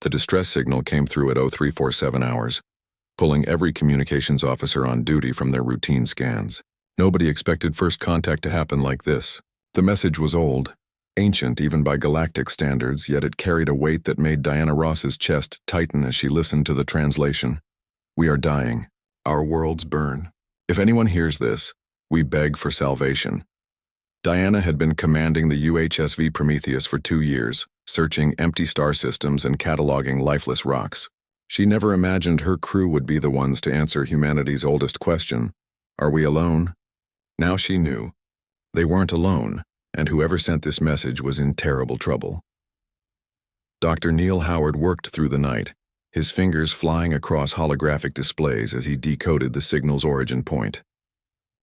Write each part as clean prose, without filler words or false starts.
The distress signal came through at 0347 hours, pulling every communications officer on duty from their routine scans. Nobody expected first contact to happen like this. The message was old, ancient even by galactic standards, yet it carried a weight that made Diana Ross's chest tighten as she listened to the translation. We are dying. Our worlds burn. If anyone hears this, we beg for salvation. Diana had been commanding the UHSV Prometheus for 2 years, searching empty star systems and cataloging lifeless rocks. She never imagined her crew would be the ones to answer humanity's oldest question, are we alone? Now she knew. They weren't alone, and whoever sent this message was in terrible trouble. Dr. Neil Howard worked through the night, his fingers flying across holographic displays as he decoded the signal's origin point.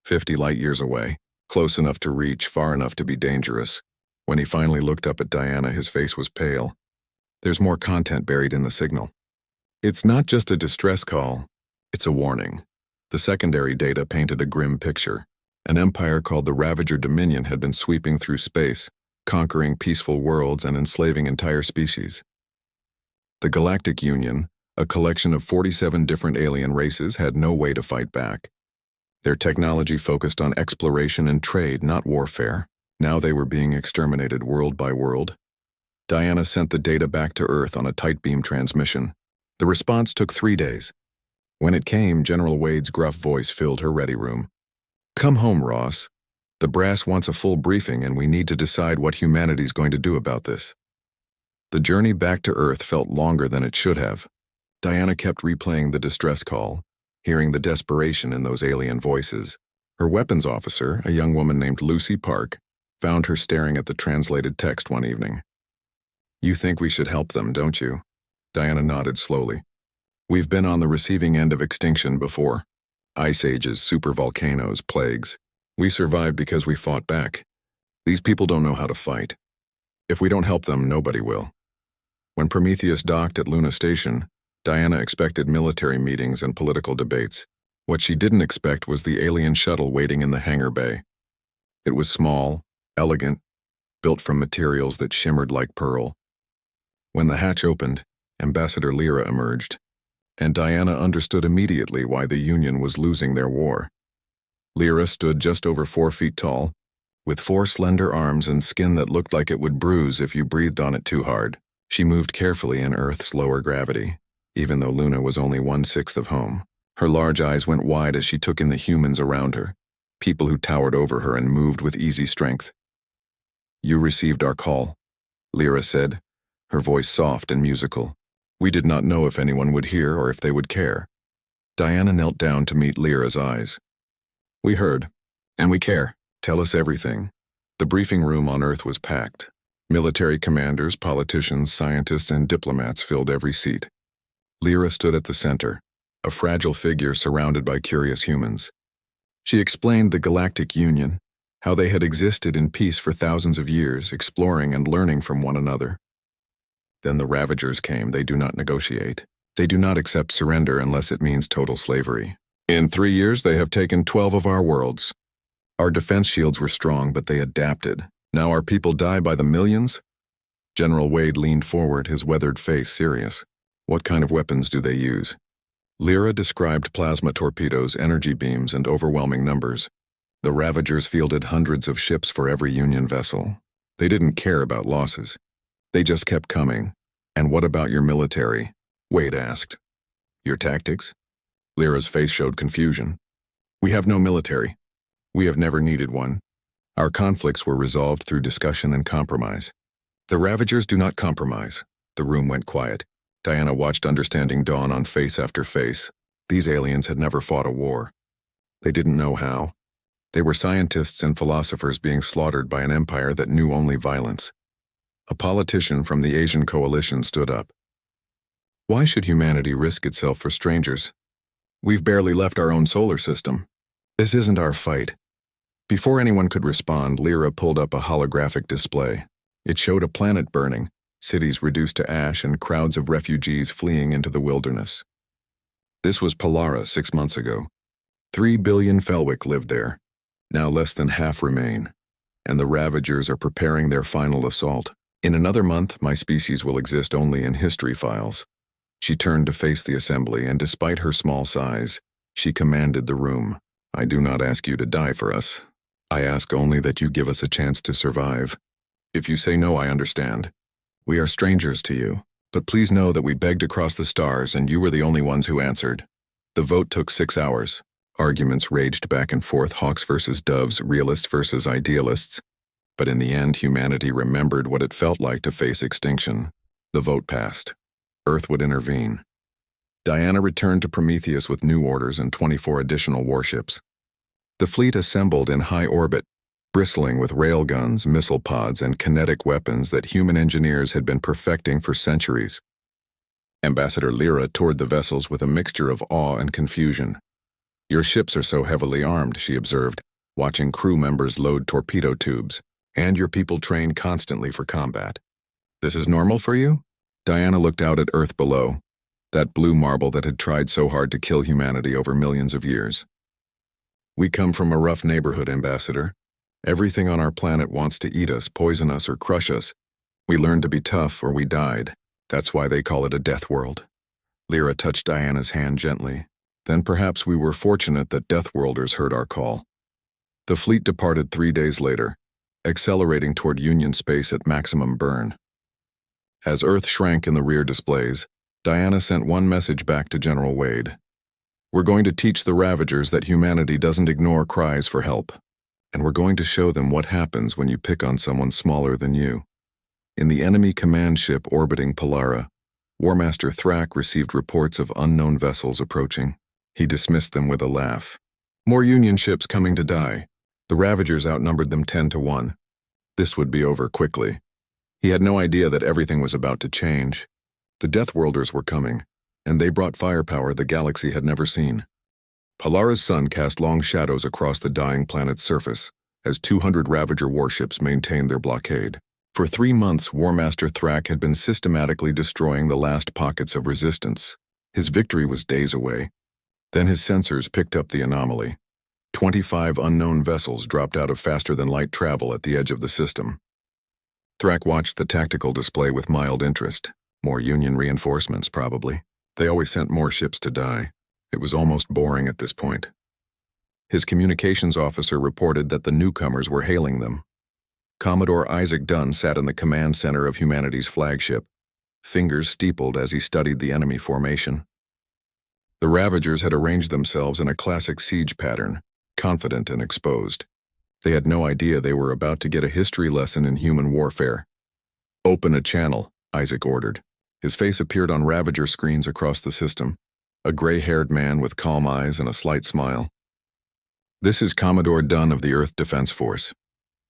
50 light-years away, close enough to reach, far enough to be dangerous. When he finally looked up at Diana, his face was pale. There's more content buried in the signal. It's not just a distress call, it's a warning. The secondary data painted a grim picture. An empire called the Ravager Dominion had been sweeping through space, conquering peaceful worlds and enslaving entire species. The Galactic Union, a collection of 47 different alien races, had no way to fight back. Their technology focused on exploration and trade, not warfare. Now they were being exterminated world by world. Diana sent the data back to Earth on a tight beam transmission. The response took 3 days. When it came, General Wade's gruff voice filled her ready room. Come home, Ross. The brass wants a full briefing and we need to decide what humanity's going to do about this. The journey back to Earth felt longer than it should have. Diana kept replaying the distress call, hearing the desperation in those alien voices. Her weapons officer, a young woman named Lucy Park, found her staring at the translated text one evening. You think we should help them, don't you? Diana nodded slowly. We've been on the receiving end of extinction before. Ice ages, supervolcanoes, plagues. We survived because we fought back. These people don't know how to fight. If we don't help them, nobody will. When Prometheus docked at Luna Station, Diana expected military meetings and political debates. What she didn't expect was the alien shuttle waiting in the hangar bay. It was small, elegant, built from materials that shimmered like pearl. When the hatch opened, Ambassador Lyra emerged, and Diana understood immediately why the Union was losing their war. Lyra stood just over 4 feet tall, with 4 slender arms and skin that looked like it would bruise if you breathed on it too hard. She moved carefully in Earth's lower gravity, even though Luna was only 1/6 of home. Her large eyes went wide as she took in the humans around her, people who towered over her and moved with easy strength. You received our call, Lyra said, her voice soft and musical. We did not know if anyone would hear or if they would care. Diana knelt down to meet Lyra's eyes. We heard, and we care. Tell us everything. The briefing room on Earth was packed. Military commanders, politicians, scientists, and diplomats filled every seat. Lyra stood at the center, a fragile figure surrounded by curious humans. She explained the Galactic Union, how they had existed in peace for thousands of years, exploring and learning from one another. Then the Ravagers came. They do not negotiate. They do not accept surrender unless it means total slavery. In 3 years, they have taken 12 of our worlds. Our defense shields were strong, but they adapted. Now our people die by the millions? General Wade leaned forward, his weathered face serious. What kind of weapons do they use? Lyra described plasma torpedoes, energy beams, and overwhelming numbers. The Ravagers fielded hundreds of ships for every Union vessel. They didn't care about losses. They just kept coming. And what about your military? Wade asked. Your tactics? Lyra's face showed confusion. We have no military. We have never needed one. Our conflicts were resolved through discussion and compromise. The Ravagers do not compromise. The room went quiet. Diana watched understanding dawn on face after face. These aliens had never fought a war. They didn't know how. They were scientists and philosophers being slaughtered by an empire that knew only violence. A politician from the Asian coalition stood up. Why should humanity risk itself for strangers? We've barely left our own solar system. This isn't our fight. Before anyone could respond, Lyra pulled up a holographic display. It showed a planet burning, cities reduced to ash, and crowds of refugees fleeing into the wilderness. This was Polara 6 months ago. 3 billion Felwick lived there. Now less than half remain, and the Ravagers are preparing their final assault. In another month, my species will exist only in history files. She turned to face the assembly, and despite her small size, she commanded the room. I do not ask you to die for us. I ask only that you give us a chance to survive. If you say no, I understand. We are strangers to you, but please know that we begged across the stars and you were the only ones who answered. The vote took 6 hours. Arguments raged back and forth, hawks versus doves, realists versus idealists. But in the end, humanity remembered what it felt like to face extinction. The vote passed. Earth would intervene. Diana returned to Prometheus with new orders and 24 additional warships. The fleet assembled in high orbit, bristling with railguns, missile pods, and kinetic weapons that human engineers had been perfecting for centuries. Ambassador Lyra toured the vessels with a mixture of awe and confusion. Your ships are so heavily armed, she observed, watching crew members load torpedo tubes, and your people train constantly for combat. This is normal for you? Diana looked out at Earth below, that blue marble that had tried so hard to kill humanity over millions of years. We come from a rough neighborhood, Ambassador. Everything on our planet wants to eat us, poison us, or crush us. We learned to be tough or we died. That's why they call it a death world. Lyra touched Diana's hand gently. Then perhaps we were fortunate that deathworlders heard our call. The fleet departed 3 days later, accelerating toward Union space at maximum burn. As Earth shrank in the rear displays, Diana sent one message back to General Wade. We're going to teach the Ravagers that humanity doesn't ignore cries for help, and we're going to show them what happens when you pick on someone smaller than you. In the enemy command ship orbiting Polara, Warmaster Thrak received reports of unknown vessels approaching. He dismissed them with a laugh. More Union ships coming to die. The Ravagers outnumbered them 10-1. This would be over quickly. He had no idea that everything was about to change. The Deathworlders were coming, and they brought firepower the galaxy had never seen. Polara's sun cast long shadows across the dying planet's surface, as 200 Ravager warships maintained their blockade. For 3 months, Warmaster Thrak had been systematically destroying the last pockets of resistance. His victory was days away. Then his sensors picked up the anomaly. 25 unknown vessels dropped out of faster-than-light travel at the edge of the system. Thrak watched the tactical display with mild interest. More Union reinforcements, probably. They always sent more ships to die. It was almost boring at this point. His communications officer reported that the newcomers were hailing them. Commodore Isaac Dunn sat in the command center of humanity's flagship, fingers steepled as he studied the enemy formation. The Ravagers had arranged themselves in a classic siege pattern, confident and exposed. They had no idea they were about to get a history lesson in human warfare. Open a channel, Isaac ordered. His face appeared on Ravager screens across the system, a gray-haired man with calm eyes and a slight smile. This is Commodore Dunn of the Earth Defense Force.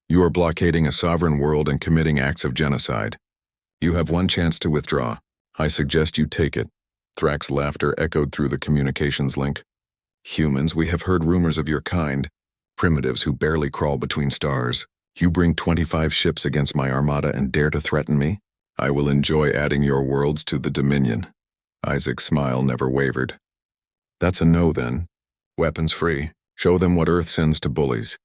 You are blockading a sovereign world and committing acts of genocide. You have one chance to withdraw. I suggest you take it. Thrak's laughter echoed through the communications link. Humans, we have heard rumors of your kind. Primitives who barely crawl between stars. You bring 25 ships against my armada and dare to threaten me? I will enjoy adding your worlds to the Dominion. Isaac's smile never wavered. That's a no then. Weapons free. Show them what Earth sends to bullies.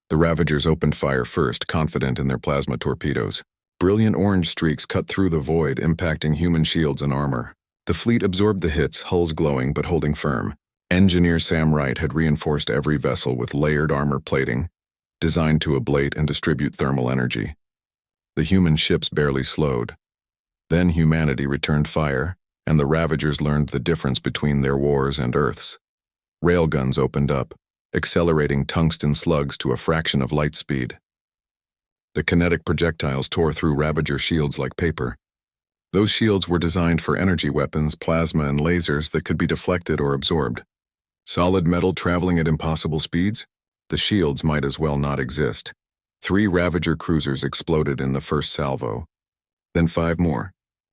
The Ravagers opened fire first, confident in their plasma torpedoes. Brilliant orange streaks cut through the void, impacting human shields and armor. The fleet absorbed the hits, hulls glowing but holding firm. Engineer Sam Wright had reinforced every vessel with layered armor plating, designed to ablate and distribute thermal energy. The human ships barely slowed. Then humanity returned fire, and the Ravagers learned the difference between their wars and Earth's. Railguns opened up, accelerating tungsten slugs to a fraction of light speed. The kinetic projectiles tore through Ravager shields like paper. Those shields were designed for energy weapons, plasma, and lasers that could be deflected or absorbed. Solid metal traveling at impossible speeds? The shields might as well not exist. 3 Ravager cruisers exploded in the first salvo. Then 5 more.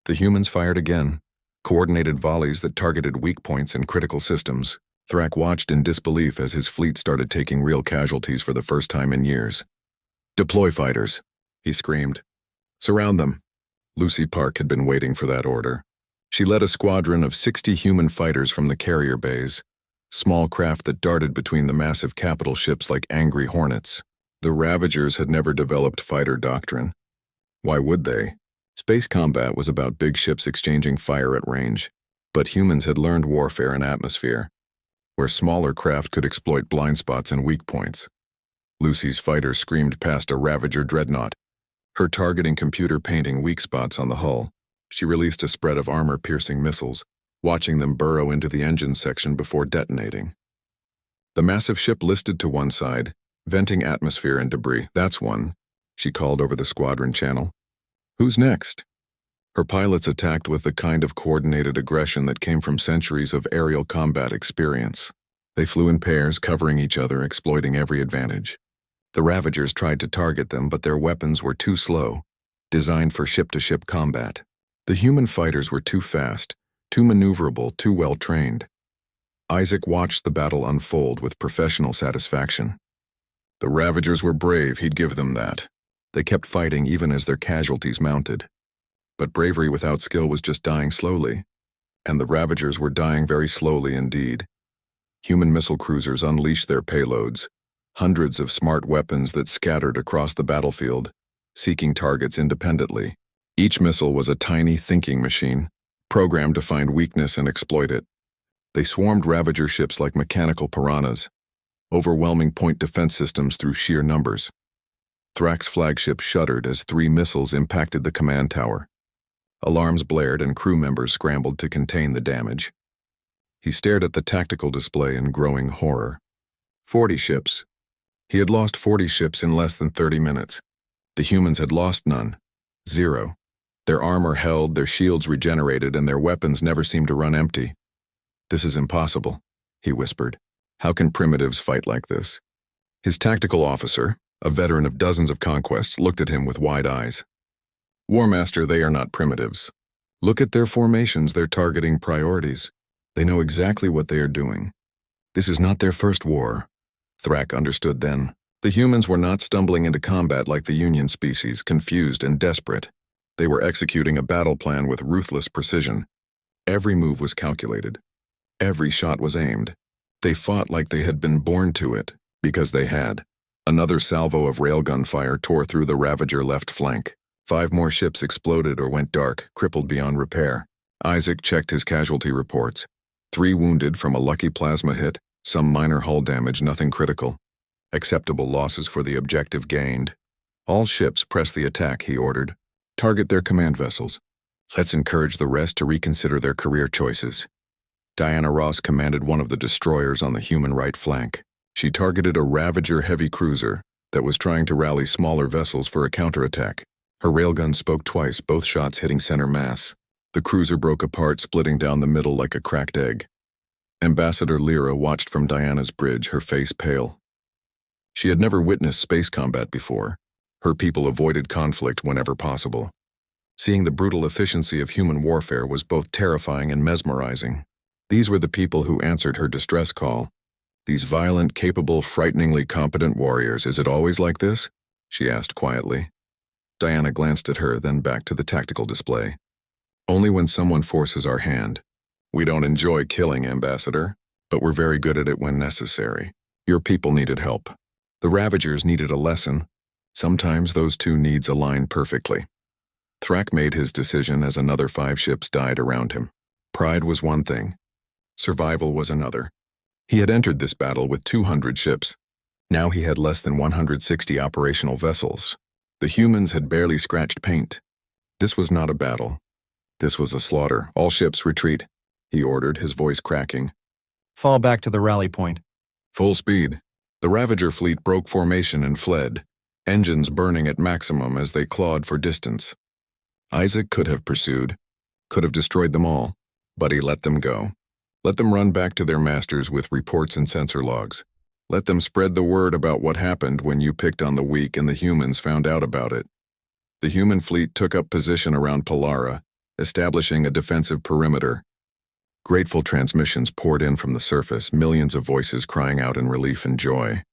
The humans fired again, coordinated volleys that targeted weak points in critical systems. Thrak watched in disbelief as his fleet started taking real casualties for the first time in years. Deploy fighters, he screamed. Surround them. Lucy Park had been waiting for that order. She led a squadron of 60 human fighters from the carrier bays, small craft that darted between the massive capital ships like angry hornets. The Ravagers had never developed fighter doctrine. Why would they? Space combat was about big ships exchanging fire at range, but humans had learned warfare in atmosphere, where smaller craft could exploit blind spots and weak points. Lucy's fighter screamed past a Ravager dreadnought, her targeting computer painting weak spots on the hull. She released a spread of armor-piercing missiles, watching them burrow into the engine section before detonating. The massive ship listed to one side, venting atmosphere and debris. "That's one," she called over the squadron channel. "Who's next?" Her pilots attacked with the kind of coordinated aggression that came from centuries of aerial combat experience. They flew in pairs, covering each other, exploiting every advantage. The Ravagers tried to target them, but their weapons were too slow, designed for ship-to-ship combat. The human fighters were too fast, too maneuverable, too well-trained. Isaac watched the battle unfold with professional satisfaction. The Ravagers were brave, he'd give them that. They kept fighting even as their casualties mounted. But bravery without skill was just dying slowly, and the Ravagers were dying very slowly indeed. Human missile cruisers unleashed their payloads, hundreds of smart weapons that scattered across the battlefield, seeking targets independently. Each missile was a tiny thinking machine, programmed to find weakness and exploit it. They swarmed Ravager ships like mechanical piranhas, overwhelming point defense systems through sheer numbers. Thrax's flagship shuddered as 3 missiles impacted the command tower. Alarms blared and crew members scrambled to contain the damage. He stared at the tactical display in growing horror. 40 ships. He had lost 40 ships in less than 30 minutes. The humans had lost none. 0. Their armor held, their shields regenerated, and their weapons never seemed to run empty. "This is impossible," he whispered. "How can primitives fight like this?" His tactical officer, a veteran of dozens of conquests, looked at him with wide eyes. "War Master, they are not primitives. Look at their formations, their targeting priorities. They know exactly what they are doing. This is not their first war." Thrak understood then. The humans were not stumbling into combat like the Union species, confused and desperate. They were executing a battle plan with ruthless precision. Every move was calculated. Every shot was aimed. They fought like they had been born to it, because they had. Another salvo of railgun fire tore through the Ravager left flank. 5 more ships exploded or went dark, crippled beyond repair. Isaac checked his casualty reports. 3 wounded from a lucky plasma hit, some minor hull damage, nothing critical. Acceptable losses for the objective gained. "All ships press the attack," he ordered. "Target their command vessels. Let's encourage the rest to reconsider their career choices." Diana Ross commanded one of the destroyers on the human right flank. She targeted a Ravager heavy cruiser that was trying to rally smaller vessels for a counterattack. Her railgun spoke twice, both shots hitting center mass. The cruiser broke apart, splitting down the middle like a cracked egg. Ambassador Lyra watched from Diana's bridge, her face pale. She had never witnessed space combat before. Her people avoided conflict whenever possible. Seeing the brutal efficiency of human warfare was both terrifying and mesmerizing. These were the people who answered her distress call. These violent, capable, frighteningly competent warriors. "Is it always like this?" she asked quietly. Diana glanced at her, then back to the tactical display. "Only when someone forces our hand. We don't enjoy killing, Ambassador, but we're very good at it when necessary. Your people needed help. The Ravagers needed a lesson. Sometimes those 2 needs align perfectly." Thrak made his decision as another 5 ships died around him. Pride was one thing. Survival was another. He had entered this battle with 200 ships. Now he had less than 160 operational vessels. The humans had barely scratched paint. This was not a battle. This was a slaughter. "All ships retreat," he ordered, his voice cracking. "Fall back to the rally point." Full speed. The Ravager fleet broke formation and fled, engines burning at maximum as they clawed for distance. Isaac could have pursued, could have destroyed them all, but he let them go. Let them run back to their masters with reports and sensor logs. Let them spread the word about what happened when you picked on the weak and the humans found out about it. The human fleet took up position around Polara, establishing a defensive perimeter. Grateful transmissions poured in from the surface, millions of voices crying out in relief and joy.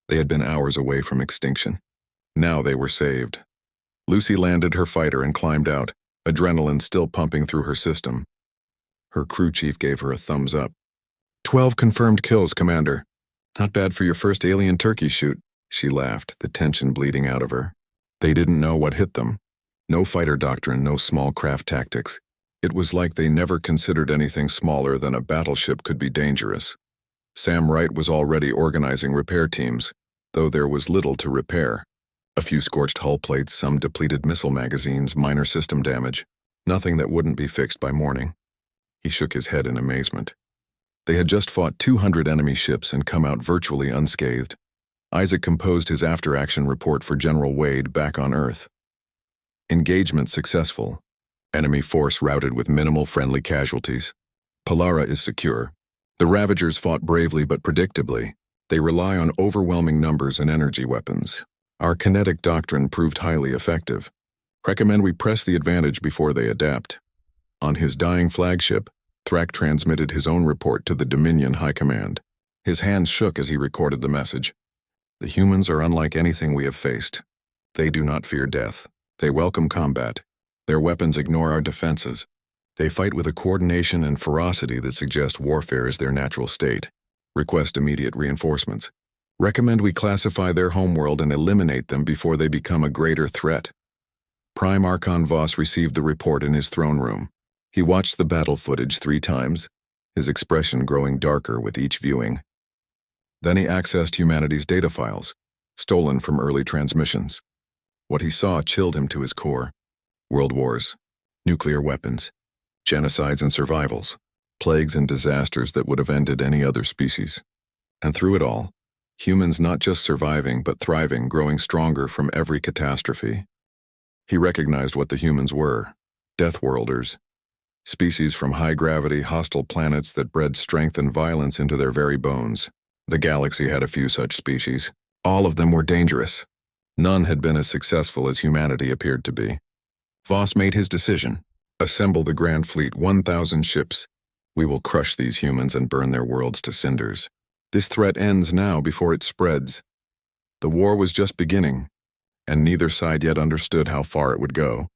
They had been hours away from extinction. Now they were saved. Lucy landed her fighter and climbed out, adrenaline still pumping through her system. Her crew chief gave her a thumbs up. 12 confirmed kills, Commander. Not bad for your first alien turkey shoot, she laughed, the tension bleeding out of her. They didn't know what hit them. No fighter doctrine, no small craft tactics. It was like they never considered anything smaller than a battleship could be dangerous. Sam Wright was already organizing repair teams, though there was little to repair. A few scorched hull plates, some depleted missile magazines, minor system damage. Nothing that wouldn't be fixed by morning. He shook his head in amazement. They had just fought 200 enemy ships and come out virtually unscathed. Isaac composed his after-action report for General Wade back on Earth. Engagement successful. Enemy force routed with minimal friendly casualties. Palara is secure. The Ravagers fought bravely but predictably. They rely on overwhelming numbers and energy weapons. Our kinetic doctrine proved highly effective. Recommend we press the advantage before they adapt. On his dying flagship, Thrak transmitted his own report to the Dominion High Command. His hands shook as he recorded the message. The humans are unlike anything we have faced. They do not fear death. They welcome combat. Their weapons ignore our defenses. They fight with a coordination and ferocity that suggest warfare is their natural state. Request immediate reinforcements. Recommend we classify their homeworld and eliminate them before they become a greater threat. Prime Archon Voss received the report in his throne room. He watched the battle footage 3 times, his expression growing darker with each viewing. Then he accessed humanity's data files, stolen from early transmissions. What he saw chilled him to his core. World wars, nuclear weapons, genocides and survivals, plagues and disasters that would have ended any other species. And through it all, humans not just surviving but thriving, growing stronger from every catastrophe. He recognized what the humans were: deathworlders, species from high-gravity, hostile planets that bred strength and violence into their very bones. The galaxy had a few such species. All of them were dangerous. None had been as successful as humanity appeared to be. Voss made his decision. Assemble the Grand Fleet, 1,000 ships. We will crush these humans and burn their worlds to cinders. This threat ends now before it spreads. The war was just beginning, and neither side yet understood how far it would go.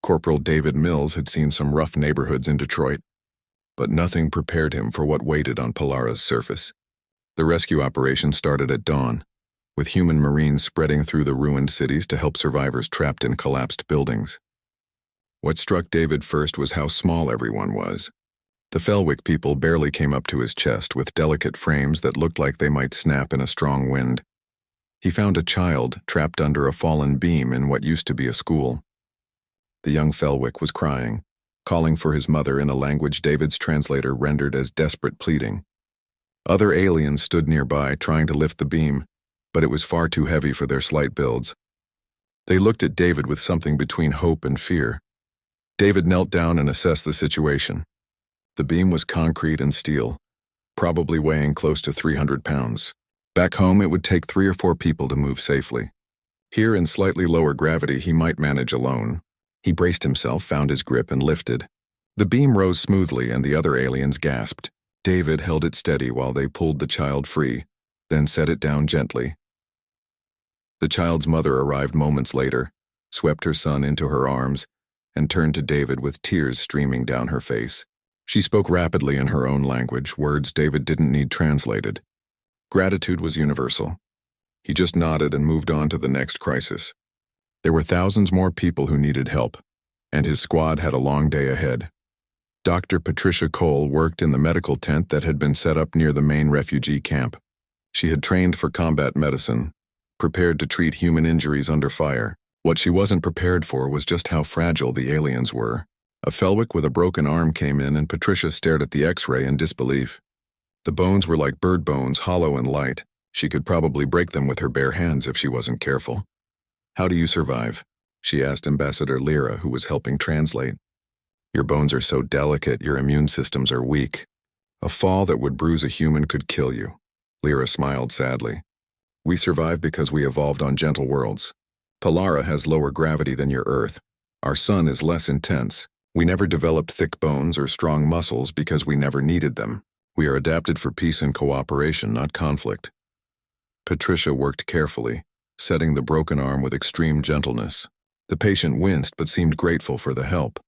Corporal David Mills had seen some rough neighborhoods in Detroit, but nothing prepared him for what waited on Palara's surface. The rescue operation started at dawn, with human Marines spreading through the ruined cities to help survivors trapped in collapsed buildings. What struck David first was how small everyone was. The Felwick people barely came up to his chest, with delicate frames that looked like they might snap in a strong wind. He found a child trapped under a fallen beam in what used to be a school. The young Felwick was crying, calling for his mother in a language David's translator rendered as desperate pleading. Other aliens stood nearby trying to lift the beam, but it was far too heavy for their slight builds. They looked at David with something between hope and fear. David knelt down and assessed the situation. The beam was concrete and steel, probably weighing close to 300 pounds. Back home, it would take 3 or 4 people to move safely. Here, in slightly lower gravity, he might manage alone. He braced himself, found his grip, and lifted. The beam rose smoothly, and the other aliens gasped. David held it steady while they pulled the child free, then set it down gently. The child's mother arrived moments later, swept her son into her arms, and turned to David with tears streaming down her face. She spoke rapidly in her own language, words David didn't need translated. Gratitude was universal. He just nodded and moved on to the next crisis. There were thousands more people who needed help, and his squad had a long day ahead. Dr. Patricia Cole worked in the medical tent that had been set up near the main refugee camp. She had trained for combat medicine, prepared to treat human injuries under fire. What she wasn't prepared for was just how fragile the aliens were. A Felwick with a broken arm came in, and Patricia stared at the X-ray in disbelief. The bones were like bird bones, hollow and light. She could probably break them with her bare hands if she wasn't careful. "How do you survive?" she asked Ambassador Lyra, who was helping translate. "Your bones are so delicate, your immune systems are weak. A fall that would bruise a human could kill you." Lyra smiled sadly. "We survive because we evolved on gentle worlds. Palara has lower gravity than your Earth. Our sun is less intense. We never developed thick bones or strong muscles because we never needed them. We are adapted for peace and cooperation, not conflict." Patricia worked carefully, setting the broken arm with extreme gentleness. The patient winced but seemed grateful for the help.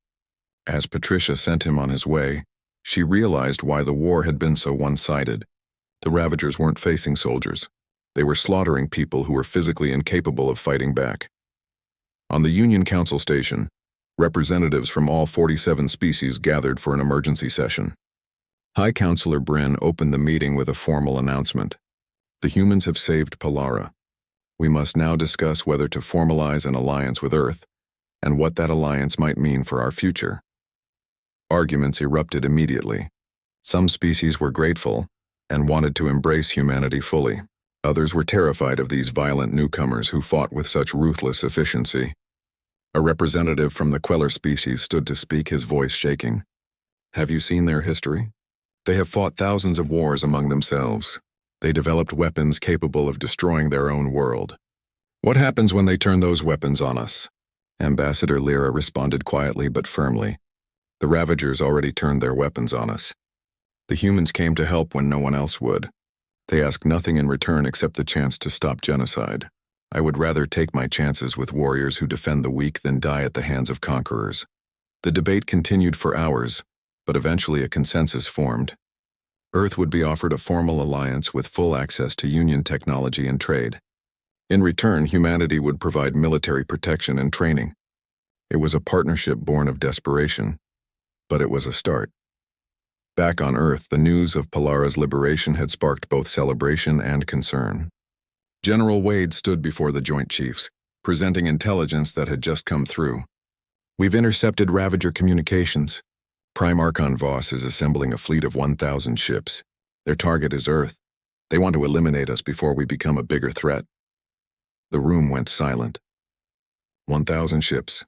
As Patricia sent him on his way, she realized why the war had been so one-sided. The Ravagers weren't facing soldiers. They were slaughtering people who were physically incapable of fighting back. On the Union Council station, representatives from all 47 species gathered for an emergency session. High Counselor Bryn opened the meeting with a formal announcement. The humans have saved Polara. We must now discuss whether to formalize an alliance with Earth and what that alliance might mean for our future. Arguments erupted immediately. Some species were grateful and wanted to embrace humanity fully. Others were terrified of these violent newcomers who fought with such ruthless efficiency. A representative from the Queller species stood to speak, his voice shaking. Have you seen their history? They have fought thousands of wars among themselves. They developed weapons capable of destroying their own world. What happens when they turn those weapons on us? Ambassador Lyra responded quietly but firmly. The Ravagers already turned their weapons on us. The humans came to help when no one else would. They asked nothing in return except the chance to stop genocide. I would rather take my chances with warriors who defend the weak than die at the hands of conquerors. The debate continued for hours, but eventually a consensus formed. Earth would be offered a formal alliance with full access to Union technology and trade. In return, humanity would provide military protection and training. It was a partnership born of desperation, but it was a start. Back on Earth, the news of Polara's liberation had sparked both celebration and concern. General Wade stood before the Joint Chiefs, presenting intelligence that had just come through. We've intercepted Ravager communications. Prime Archon Voss is assembling a fleet of 1,000 ships. Their target is Earth. They want to eliminate us before we become a bigger threat. The room went silent. 1,000 ships.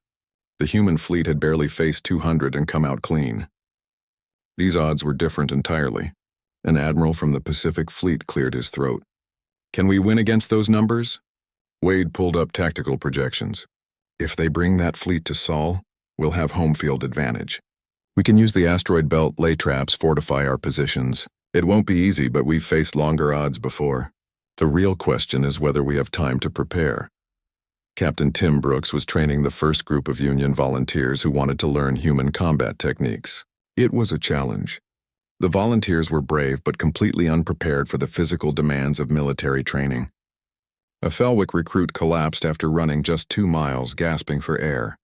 The human fleet had barely faced 200 and come out clean. These odds were different entirely. An admiral from the Pacific Fleet cleared his throat. Can we win against those numbers? Wade pulled up tactical projections. If they bring that fleet to Sol, we'll have home field advantage. We can use the asteroid belt, lay traps, fortify our positions. It won't be easy, but we've faced longer odds before. The real question is whether we have time to prepare. Captain Tim Brooks was training the first group of Union volunteers who wanted to learn human combat techniques. It was a challenge. The volunteers were brave but completely unprepared for the physical demands of military training. A Felwick recruit collapsed after running just 2 miles, gasping for air.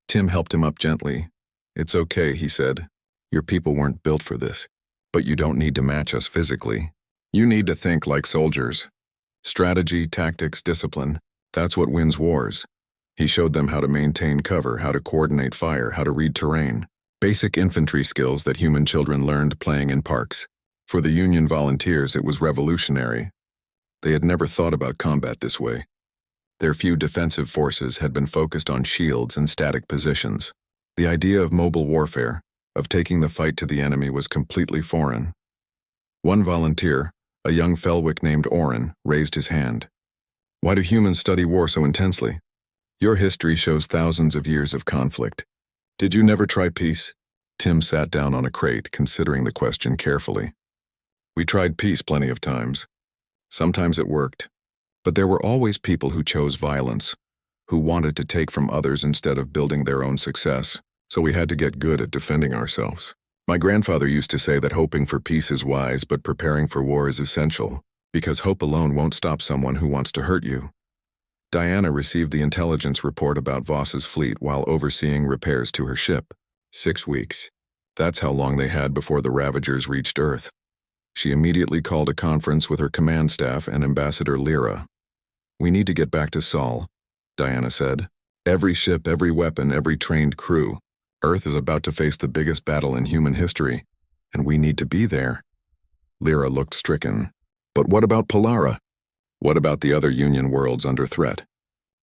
Tim helped him up gently. It's okay, he said. Your people weren't built for this, but you don't need to match us physically. You need to think like soldiers. Strategy, tactics, discipline, that's what wins wars. He showed them how to maintain cover, how to coordinate fire, how to read terrain. Basic infantry skills that human children learned playing in parks. For the Union volunteers, it was revolutionary. They had never thought about combat this way. Their few defensive forces had been focused on shields and static positions. The idea of mobile warfare, of taking the fight to the enemy, was completely foreign. One volunteer, a young Felwick named Oren, raised his hand. Why do humans study war so intensely? Your history shows thousands of years of conflict. Did you never try peace? Tim sat down on a crate, considering the question carefully. We tried peace plenty of times. Sometimes it worked. But there were always people who chose violence, who wanted to take from others instead of building their own success, so we had to get good at defending ourselves. My grandfather used to say that hoping for peace is wise, but preparing for war is essential, because hope alone won't stop someone who wants to hurt you. Diana received the intelligence report about Voss's fleet while overseeing repairs to her ship. 6 weeks. That's how long they had before the Ravagers reached Earth. She immediately called a conference with her command staff and Ambassador Lyra. We need to get back to Sol, Diana said. Every ship, every weapon, every trained crew. Earth is about to face the biggest battle in human history, and we need to be there. Lyra looked stricken. But what about Polara? What about the other Union worlds under threat?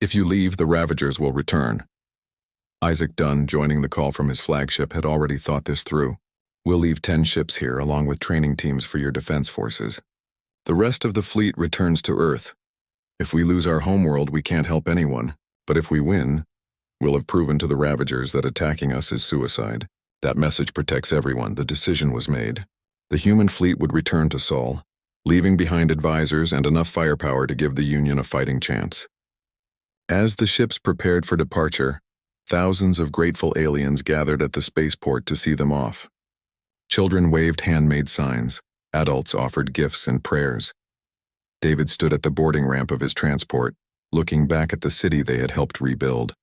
If you leave, the Ravagers will return. Isaac Dunn, joining the call from his flagship, had already thought this through. We'll leave 10 ships here, along with training teams for your defense forces. The rest of the fleet returns to Earth. If we lose our homeworld, we can't help anyone. But if we win, we'll have proven to the Ravagers that attacking us is suicide. That message protects everyone. The decision was made. The human fleet would return to Sol, leaving behind advisors and enough firepower to give the Union a fighting chance. As the ships prepared for departure, thousands of grateful aliens gathered at the spaceport to see them off. Children waved handmade signs. Adults offered gifts and prayers. David stood at the boarding ramp of his transport, looking back at the city they had helped rebuild.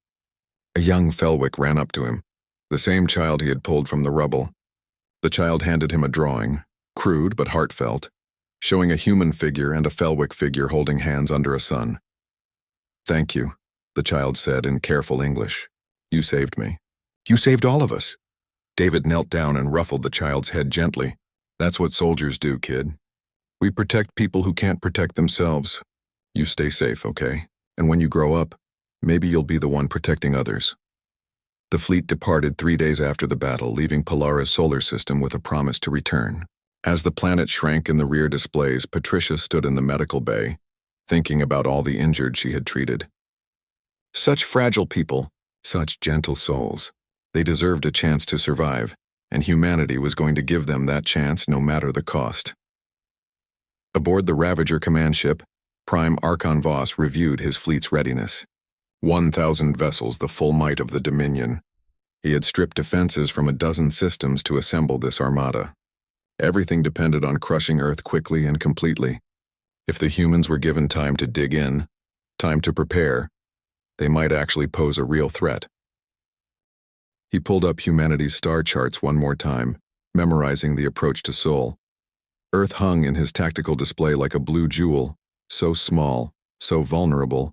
A young Felwick ran up to him, the same child he had pulled from the rubble. The child handed him a drawing, crude but heartfelt, showing a human figure and a Felwick figure holding hands under a sun. "Thank you," the child said in careful English. "You saved me. You saved all of us." David knelt down and ruffled the child's head gently. "That's what soldiers do, kid. We protect people who can't protect themselves. You stay safe, okay? And when you grow up, maybe you'll be the one protecting others." The fleet departed 3 days after the battle, leaving Polara's solar system with a promise to return. As the planet shrank in the rear displays, Patricia stood in the medical bay, thinking about all the injured she had treated. Such fragile people, such gentle souls. They deserved a chance to survive, and humanity was going to give them that chance no matter the cost. Aboard the Ravager command ship, Prime Archon Voss reviewed his fleet's readiness. 1,000 vessels, the full might of the Dominion. He had stripped defenses from a dozen systems to assemble this armada. Everything depended on crushing Earth quickly and completely. If the humans were given time to dig in, time to prepare, they might actually pose a real threat. He pulled up humanity's star charts one more time, memorizing the approach to Sol. Earth hung in his tactical display like a blue jewel, so small, so vulnerable.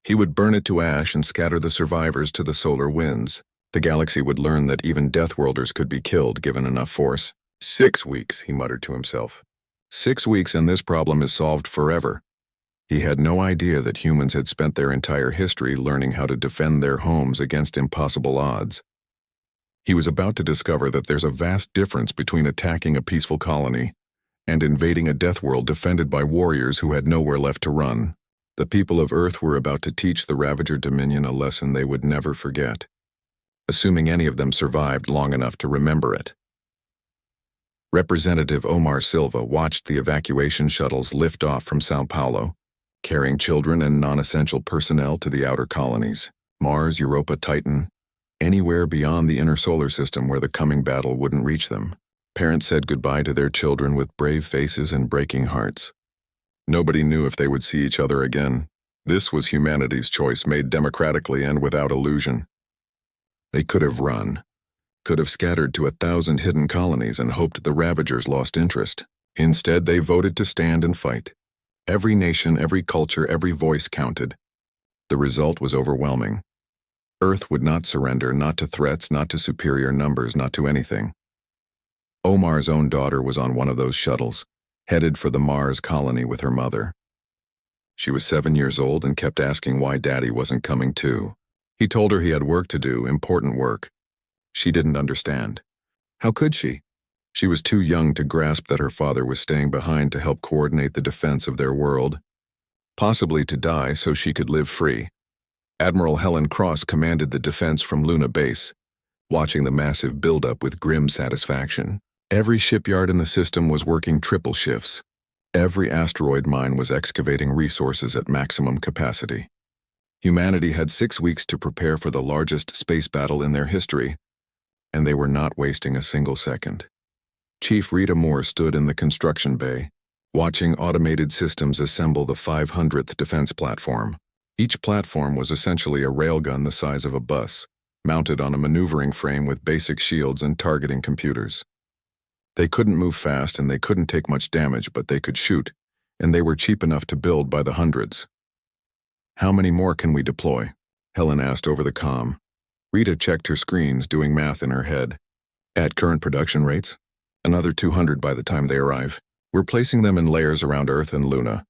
He would burn it to ash and scatter the survivors to the solar winds. The galaxy would learn that even Deathworlders could be killed given enough force. 6 weeks, he muttered to himself. 6 weeks and this problem is solved forever. He had no idea that humans had spent their entire history learning how to defend their homes against impossible odds. He was about to discover that there's a vast difference between attacking a peaceful colony and invading a deathworld defended by warriors who had nowhere left to run. The people of Earth were about to teach the Ravager Dominion a lesson they would never forget, assuming any of them survived long enough to remember it. Representative Omar Silva watched the evacuation shuttles lift off from Sao Paulo, carrying children and non-essential personnel to the outer colonies, Mars, Europa, Titan, anywhere beyond the inner solar system where the coming battle wouldn't reach them. Parents said goodbye to their children with brave faces and breaking hearts. Nobody knew if they would see each other again. This was humanity's choice made democratically and without illusion. They could have run, could have scattered to 1,000 hidden colonies and hoped the Ravagers lost interest. Instead, they voted to stand and fight. Every nation, every culture, every voice counted. The result was overwhelming. Earth would not surrender, not to threats, not to superior numbers, not to anything. Omar's own daughter was on one of those shuttles, headed for the Mars colony with her mother. She was 7 years old and kept asking why Daddy wasn't coming too. He told her he had work to do, important work. She didn't understand. How could she? She was too young to grasp that her father was staying behind to help coordinate the defense of their world, possibly to die so she could live free. Admiral Helen Cross commanded the defense from Luna Base, watching the massive buildup with grim satisfaction. Every shipyard in the system was working triple shifts. Every asteroid mine was excavating resources at maximum capacity. Humanity had 6 weeks to prepare for the largest space battle in their history, and they were not wasting a single second. Chief Rita Moore stood in the construction bay, watching automated systems assemble the 500th defense platform. Each platform was essentially a railgun the size of a bus, mounted on a maneuvering frame with basic shields and targeting computers. They couldn't move fast and they couldn't take much damage, but they could shoot, and they were cheap enough to build by the hundreds. "How many more can we deploy?" Helen asked over the comm. Rita checked her screens, doing math in her head. "At current production rates, another 200 by the time they arrive. We're placing them in layers around Earth and Luna,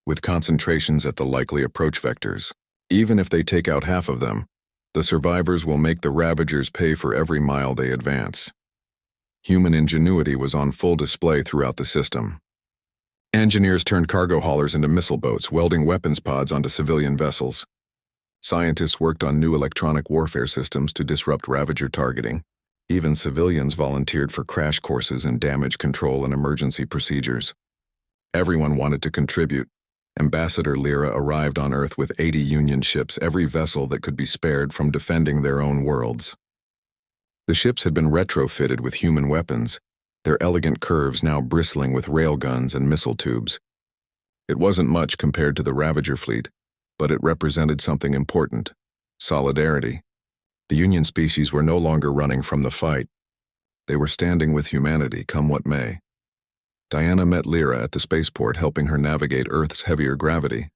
with concentrations at the likely approach vectors. Even if they take out half of them, the survivors will make the Ravagers pay for every mile they advance." Human ingenuity was on full display throughout the system. Engineers turned cargo haulers into missile boats, welding weapons pods onto civilian vessels. Scientists worked on new electronic warfare systems to disrupt Ravager targeting. Even civilians volunteered for crash courses in damage control and emergency procedures. Everyone wanted to contribute. Ambassador Lyra arrived on Earth with 80 Union ships, every vessel that could be spared from defending their own worlds. The ships had been retrofitted with human weapons, their elegant curves now bristling with railguns and missile tubes. It wasn't much compared to the Ravager fleet, but it represented something important: solidarity. The Union species were no longer running from the fight. They were standing with humanity, come what may. Diana met Lyra at the spaceport, helping her navigate Earth's heavier gravity.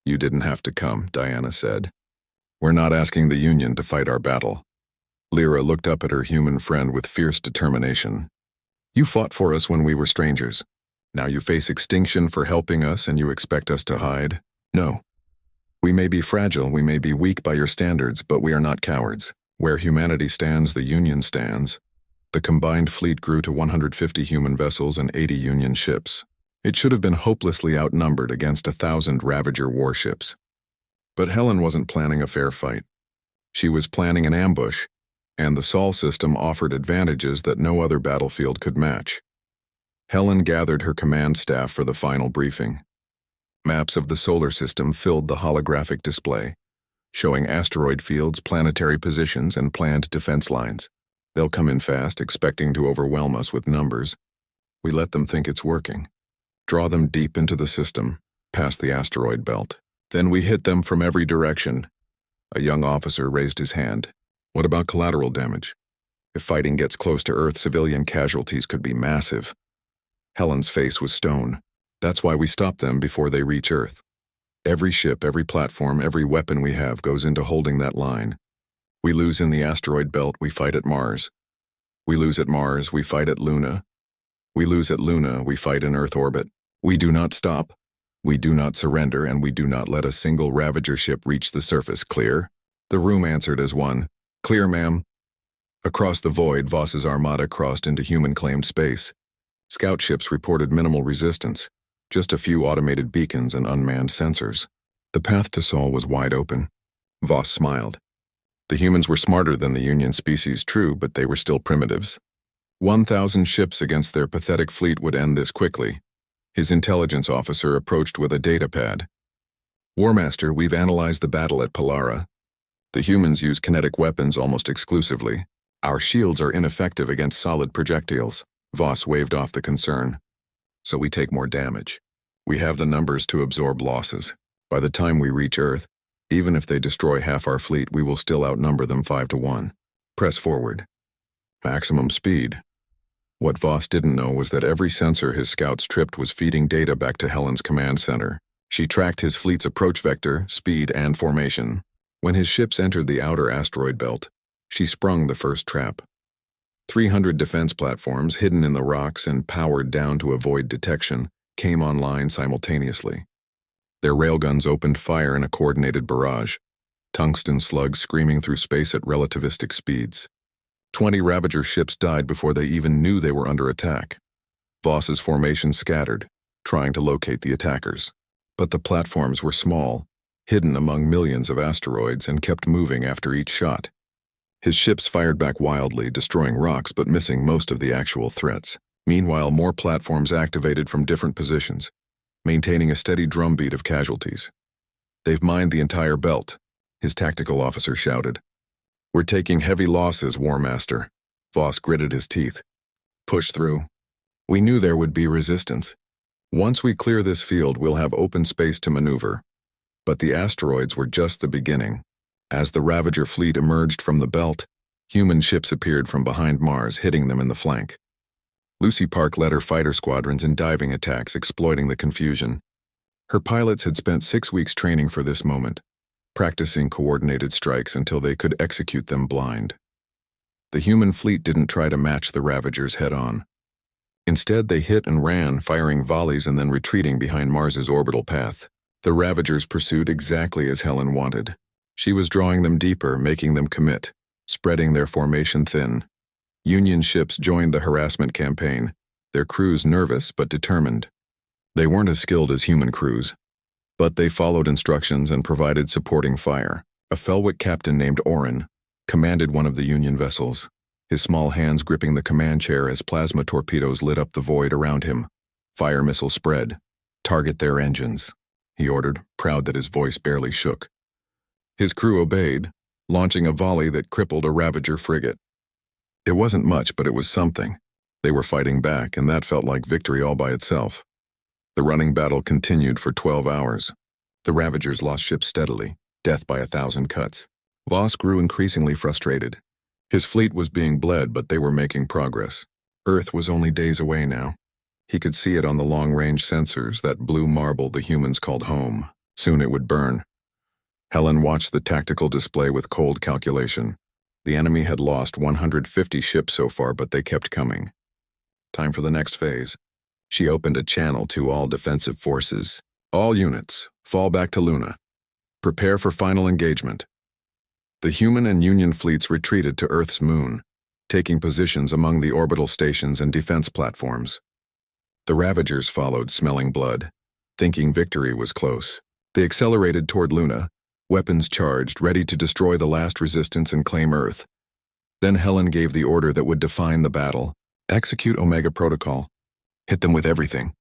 "You didn't have to come," Diana said. "We're not asking the Union to fight our battle." Lyra looked up at her human friend with fierce determination. "You fought for us when we were strangers. Now you face extinction for helping us and you expect us to hide? No. We may be fragile, we may be weak by your standards, but we are not cowards. Where humanity stands, the Union stands." The combined fleet grew to 150 human vessels and 80 Union ships. It should have been hopelessly outnumbered against 1,000 Ravager warships. But Helen wasn't planning a fair fight. She was planning an ambush, and the Sol system offered advantages that no other battlefield could match. Helen gathered her command staff for the final briefing. Maps of the solar system filled the holographic display, showing asteroid fields, planetary positions, and planned defense lines. They'll come in fast, expecting to overwhelm us with numbers. We let them think it's working. Draw them deep into the system, past the asteroid belt. Then we hit them from every direction. A young officer raised his hand. "What about collateral damage? If fighting gets close to Earth, civilian casualties could be massive." Helen's face was stone. "That's why we stop them before they reach Earth. Every ship, every platform, every weapon we have goes into holding that line. We lose in the asteroid belt, we fight at Mars. We lose at Mars, we fight at Luna. We lose at Luna, we fight in Earth orbit. We do not stop. We do not surrender, and we do not let a single Ravager ship reach the surface. Clear?" The room answered as one. "Clear, ma'am." Across the void, Voss's armada crossed into human-claimed space. Scout ships reported minimal resistance, just a few automated beacons and unmanned sensors. The path to Sol was wide open. Voss smiled. The humans were smarter than the Union species, true, but they were still primitives. 1,000 ships against their pathetic fleet would end this quickly. His intelligence officer approached with a data pad. "Warmaster, we've analyzed the battle at Polara. The humans use kinetic weapons almost exclusively. Our shields are ineffective against solid projectiles." Voss waved off the concern. "So we take more damage. We have the numbers to absorb losses. By the time we reach Earth, even if they destroy half our fleet, we will still outnumber them 5-1. Press forward. Maximum speed." What Voss didn't know was that every sensor his scouts tripped was feeding data back to Helen's command center. She tracked his fleet's approach vector, speed, and formation. When his ships entered the outer asteroid belt, she sprung the first trap. 300 defense platforms, hidden in the rocks and powered down to avoid detection, came online simultaneously. Their railguns opened fire in a coordinated barrage, tungsten slugs screaming through space at relativistic speeds. 20 Ravager ships died before they even knew they were under attack. Voss's formation scattered, trying to locate the attackers. But the platforms were small, hidden among millions of asteroids, and kept moving after each shot. His ships fired back wildly, destroying rocks but missing most of the actual threats. Meanwhile, more platforms activated from different positions, maintaining a steady drumbeat of casualties. "They've mined the entire belt," his tactical officer shouted. "We're taking heavy losses, Warmaster." Voss gritted his teeth. "Push through. We knew there would be resistance. Once we clear this field, we'll have open space to maneuver." But the asteroids were just the beginning. As the Ravager fleet emerged from the belt, human ships appeared from behind Mars, hitting them in the flank. Lucy Park led her fighter squadrons in diving attacks, exploiting the confusion. Her pilots had spent 6 weeks training for this moment, practicing coordinated strikes until they could execute them blind. The human fleet didn't try to match the Ravagers head-on. Instead, they hit and ran, firing volleys and then retreating behind Mars's orbital path. The Ravagers pursued exactly as Helen wanted. She was drawing them deeper, making them commit, spreading their formation thin. Union ships joined the harassment campaign, their crews nervous but determined. They weren't as skilled as human crews, but they followed instructions and provided supporting fire. A Felwick captain named Orin commanded one of the Union vessels, his small hands gripping the command chair as plasma torpedoes lit up the void around him. "Fire missile spread. Target their engines," he ordered, proud that his voice barely shook. His crew obeyed, launching a volley that crippled a Ravager frigate. It wasn't much, but it was something. They were fighting back, and that felt like victory all by itself. The running battle continued for 12 hours. The Ravagers lost ships steadily, death by 1,000 cuts. Voss grew increasingly frustrated. His fleet was being bled, but they were making progress. Earth was only days away now. He could see it on the long-range sensors, that blue marble the humans called home. Soon it would burn. Helen watched the tactical display with cold calculation. The enemy had lost 150 ships so far, but they kept coming. Time for the next phase. She opened a channel to all defensive forces. All units, fall back to Luna. Prepare for final engagement. The human and Union fleets retreated to Earth's moon, taking positions among the orbital stations and defense platforms. The Ravagers followed, smelling blood, thinking victory was close. They accelerated toward Luna, weapons charged, ready to destroy the last resistance and claim Earth. Then Helen gave the order that would define the battle. Execute Omega Protocol. Hit them with everything.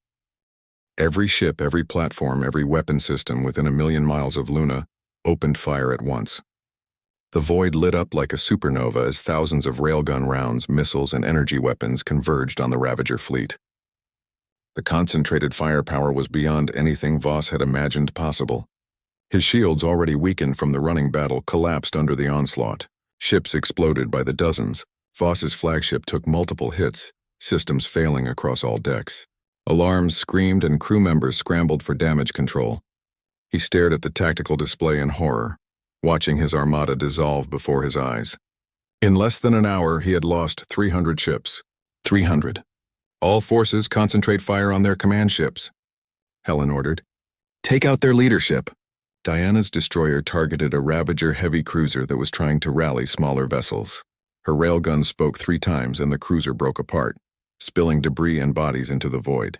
Every ship, every platform, every weapon system within 1,000,000 miles of Luna opened fire at once. The void lit up like a supernova as thousands of railgun rounds, missiles, and energy weapons converged on the Ravager fleet. The concentrated firepower was beyond anything Voss had imagined possible. His shields, already weakened from the running battle, collapsed under the onslaught. Ships exploded by the dozens. Voss's flagship took multiple hits, systems failing across all decks. Alarms screamed and crew members scrambled for damage control. He stared at the tactical display in horror, watching his armada dissolve before his eyes. In less than an hour, he had lost 300 ships. 300. All forces concentrate fire on their command ships, Helen ordered. Take out their leadership. Diana's destroyer targeted a Ravager heavy cruiser that was trying to rally smaller vessels. Her railgun spoke 3 times and the cruiser broke apart, spilling debris and bodies into the void.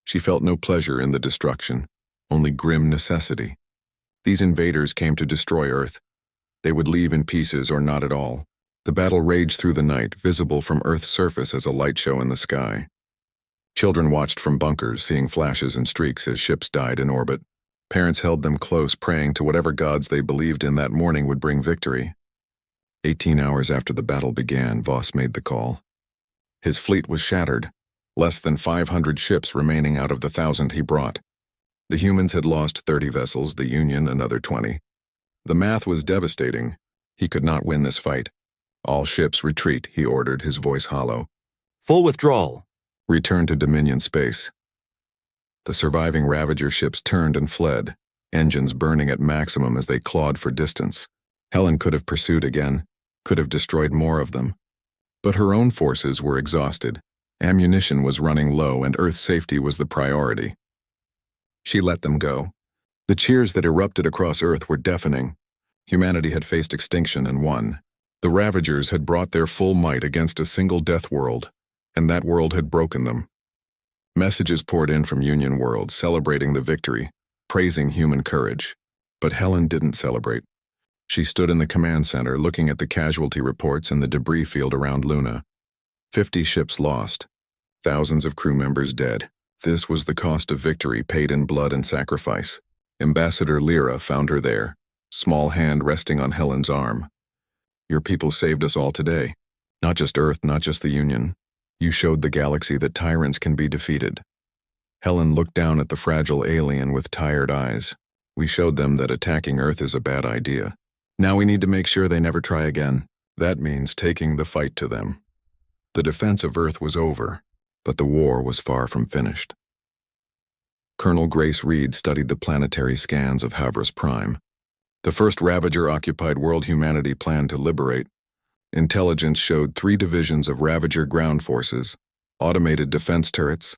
She felt no pleasure in the destruction, only grim necessity. These invaders came to destroy Earth. They would leave in pieces or not at all. The battle raged through the night, visible from Earth's surface as a light show in the sky. Children watched from bunkers, seeing flashes and streaks as ships died in orbit. Parents held them close, praying to whatever gods they believed in that morning would bring victory. 18 hours after the battle began, Voss made the call. His fleet was shattered, less than 500 ships remaining out of the 1,000 he brought. The humans had lost 30 vessels, the Union another 20. The math was devastating. He could not win this fight. All ships retreat, he ordered, his voice hollow. Full withdrawal. Return to Dominion space. The surviving Ravager ships turned and fled, engines burning at maximum as they clawed for distance. Helen could have pursued again, could have destroyed more of them. But her own forces were exhausted. Ammunition was running low and Earth's safety was the priority. She let them go. The cheers that erupted across Earth were deafening. Humanity had faced extinction and won. The Ravagers had brought their full might against a single death world, and that world had broken them. Messages poured in from Union worlds, celebrating the victory, praising human courage. But Helen didn't celebrate. She stood in the command center, looking at the casualty reports and the debris field around Luna. 50 ships lost, thousands of crew members dead. This was the cost of victory, paid in blood and sacrifice. Ambassador Lyra found her there, small hand resting on Helen's arm. Your people saved us all today. Not just Earth, not just the Union. You showed the galaxy that tyrants can be defeated. Helen looked down at the fragile alien with tired eyes. We showed them that attacking Earth is a bad idea. Now we need to make sure they never try again. That means taking the fight to them. The defense of Earth was over, but the war was far from finished. Colonel Grace Reed studied the planetary scans of Havras Prime. The first Ravager-occupied world humanity planned to liberate. Intelligence showed 3 divisions of Ravager ground forces, automated defense turrets,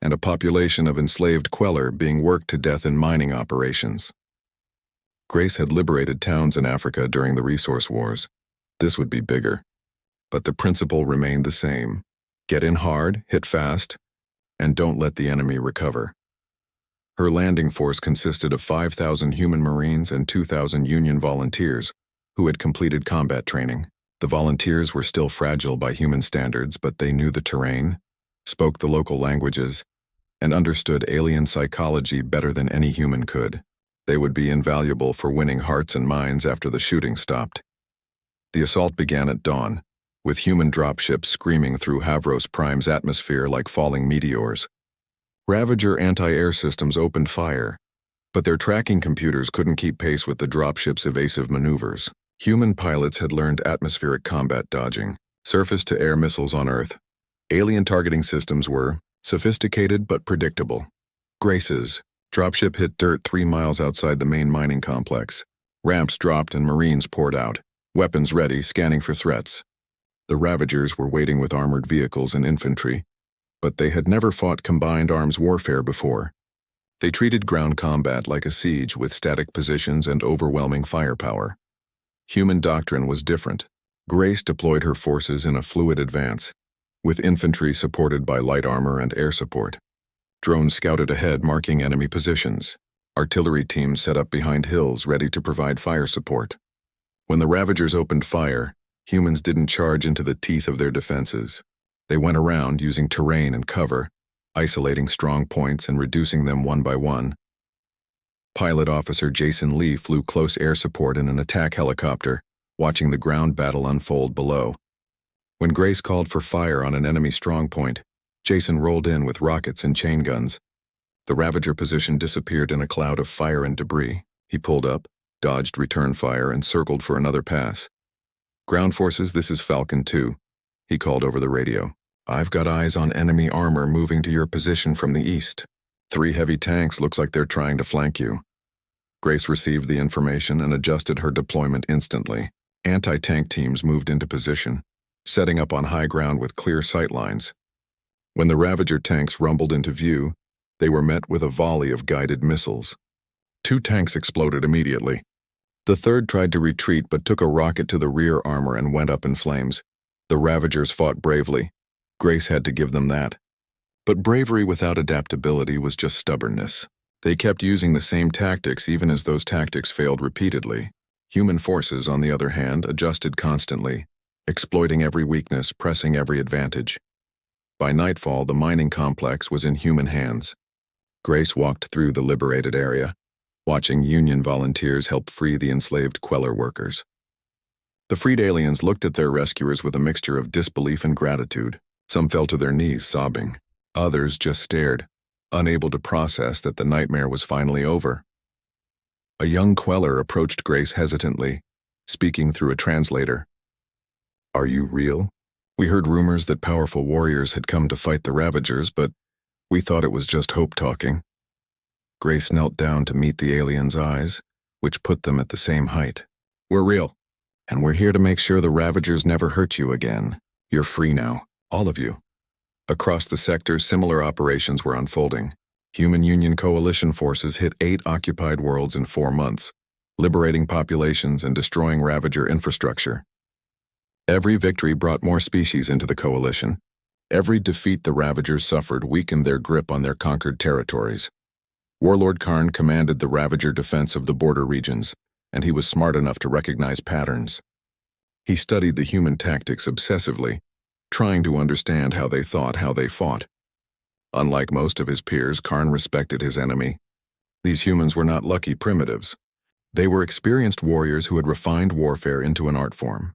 and a population of enslaved Queller being worked to death in mining operations. Grace had liberated towns in Africa during the resource wars. This would be bigger. But the principle remained the same. Get in hard, hit fast, and don't let the enemy recover. Her landing force consisted of 5,000 human Marines and 2,000 Union volunteers who had completed combat training. The volunteers were still fragile by human standards, but they knew the terrain, spoke the local languages, and understood alien psychology better than any human could. They would be invaluable for winning hearts and minds after the shooting stopped. The assault began at dawn, with human dropships screaming through Havras Prime's atmosphere like falling meteors. Ravager anti-air systems opened fire, But their tracking computers couldn't keep pace with the dropship's evasive maneuvers. Human pilots had learned atmospheric combat dodging, surface-to-air missiles on Earth. Alien targeting systems were sophisticated but predictable. Grace's dropship hit dirt 3 miles outside the main mining complex. Ramps dropped and Marines poured out, weapons ready, scanning for threats. The Ravagers were waiting with armored vehicles and infantry, but they had never fought combined arms warfare before. They treated ground combat like a siege with static positions and overwhelming firepower. Human doctrine was different. Grace deployed her forces in a fluid advance, with infantry supported by light armor and air support. Drones scouted ahead, marking enemy positions. Artillery teams set up behind hills, ready to provide fire support. When the Ravagers opened fire, humans didn't charge into the teeth of their defenses. They went around using terrain and cover, isolating strong points and reducing them one by one. Pilot Officer Jason Lee flew close air support in an attack helicopter, watching the ground battle unfold below. When Grace called for fire on an enemy strongpoint, Jason rolled in with rockets and chain guns. The Ravager position disappeared in a cloud of fire and debris. He pulled up, dodged return fire, and circled for another pass. "Ground forces, this is Falcon 2. He called over the radio. "I've got eyes on enemy armor moving to your position from the east. 3 heavy tanks, looks like they're trying to flank you." Grace received the information and adjusted her deployment instantly. Anti-tank teams moved into position, setting up on high ground with clear sight lines. When the Ravager tanks rumbled into view, they were met with a volley of guided missiles. 2 tanks exploded immediately. The third tried to retreat but took a rocket to the rear armor and went up in flames. The Ravagers fought bravely. Grace had to give them that. But bravery without adaptability was just stubbornness. They kept using the same tactics even as those tactics failed repeatedly. Human forces, on the other hand, adjusted constantly, exploiting every weakness, pressing every advantage. By nightfall, the mining complex was in human hands. Grace walked through the liberated area, watching Union volunteers help free the enslaved Queller workers. The freed aliens looked at their rescuers with a mixture of disbelief and gratitude. Some fell to their knees, sobbing. Others just stared, unable to process that the nightmare was finally over. A young Queller approached Grace hesitantly, speaking through a translator. "Are you real? We heard rumors that powerful warriors had come to fight the Ravagers, but we thought it was just hope talking." Grace knelt down to meet the alien's eyes, which put them at the same height. "We're real, and we're here to make sure the Ravagers never hurt you again. You're free now, all of you." Across the sector, similar operations were unfolding. Human Union coalition forces hit 8 occupied worlds in 4 months, liberating populations and destroying Ravager infrastructure. Every victory brought more species into the coalition. Every defeat the Ravagers suffered weakened their grip on their conquered territories. Warlord Karn commanded the Ravager defense of the border regions, and he was smart enough to recognize patterns. He studied the human tactics obsessively, trying to understand how they thought, how they fought. Unlike most of his peers, Karn respected his enemy. These humans were not lucky primitives. They were experienced warriors who had refined warfare into an art form.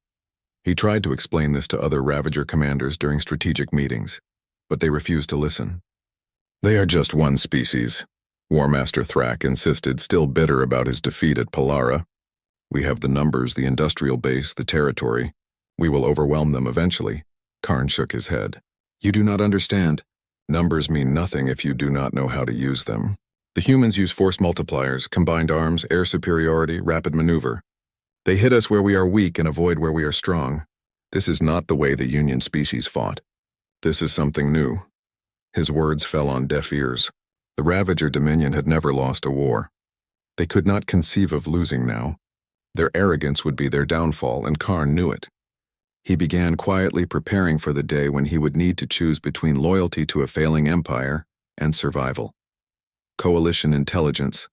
He tried to explain this to other Ravager commanders during strategic meetings, but they refused to listen. "They are just one species," War Master Thrak insisted, still bitter about his defeat at Palara. "We have the numbers, the industrial base, the territory. We will overwhelm them eventually." Karn shook his head. "You do not understand. Numbers mean nothing if you do not know how to use them. The humans use force multipliers, combined arms, air superiority, rapid maneuver. They hit us where we are weak and avoid where we are strong. This is not the way the Union species fought. This is something new." His words fell on deaf ears. The Ravager Dominion had never lost a war. They could not conceive of losing now. Their arrogance would be their downfall, and Karn knew it. He began quietly preparing for the day when he would need to choose between loyalty to a failing empire and survival. Coalition intelligence,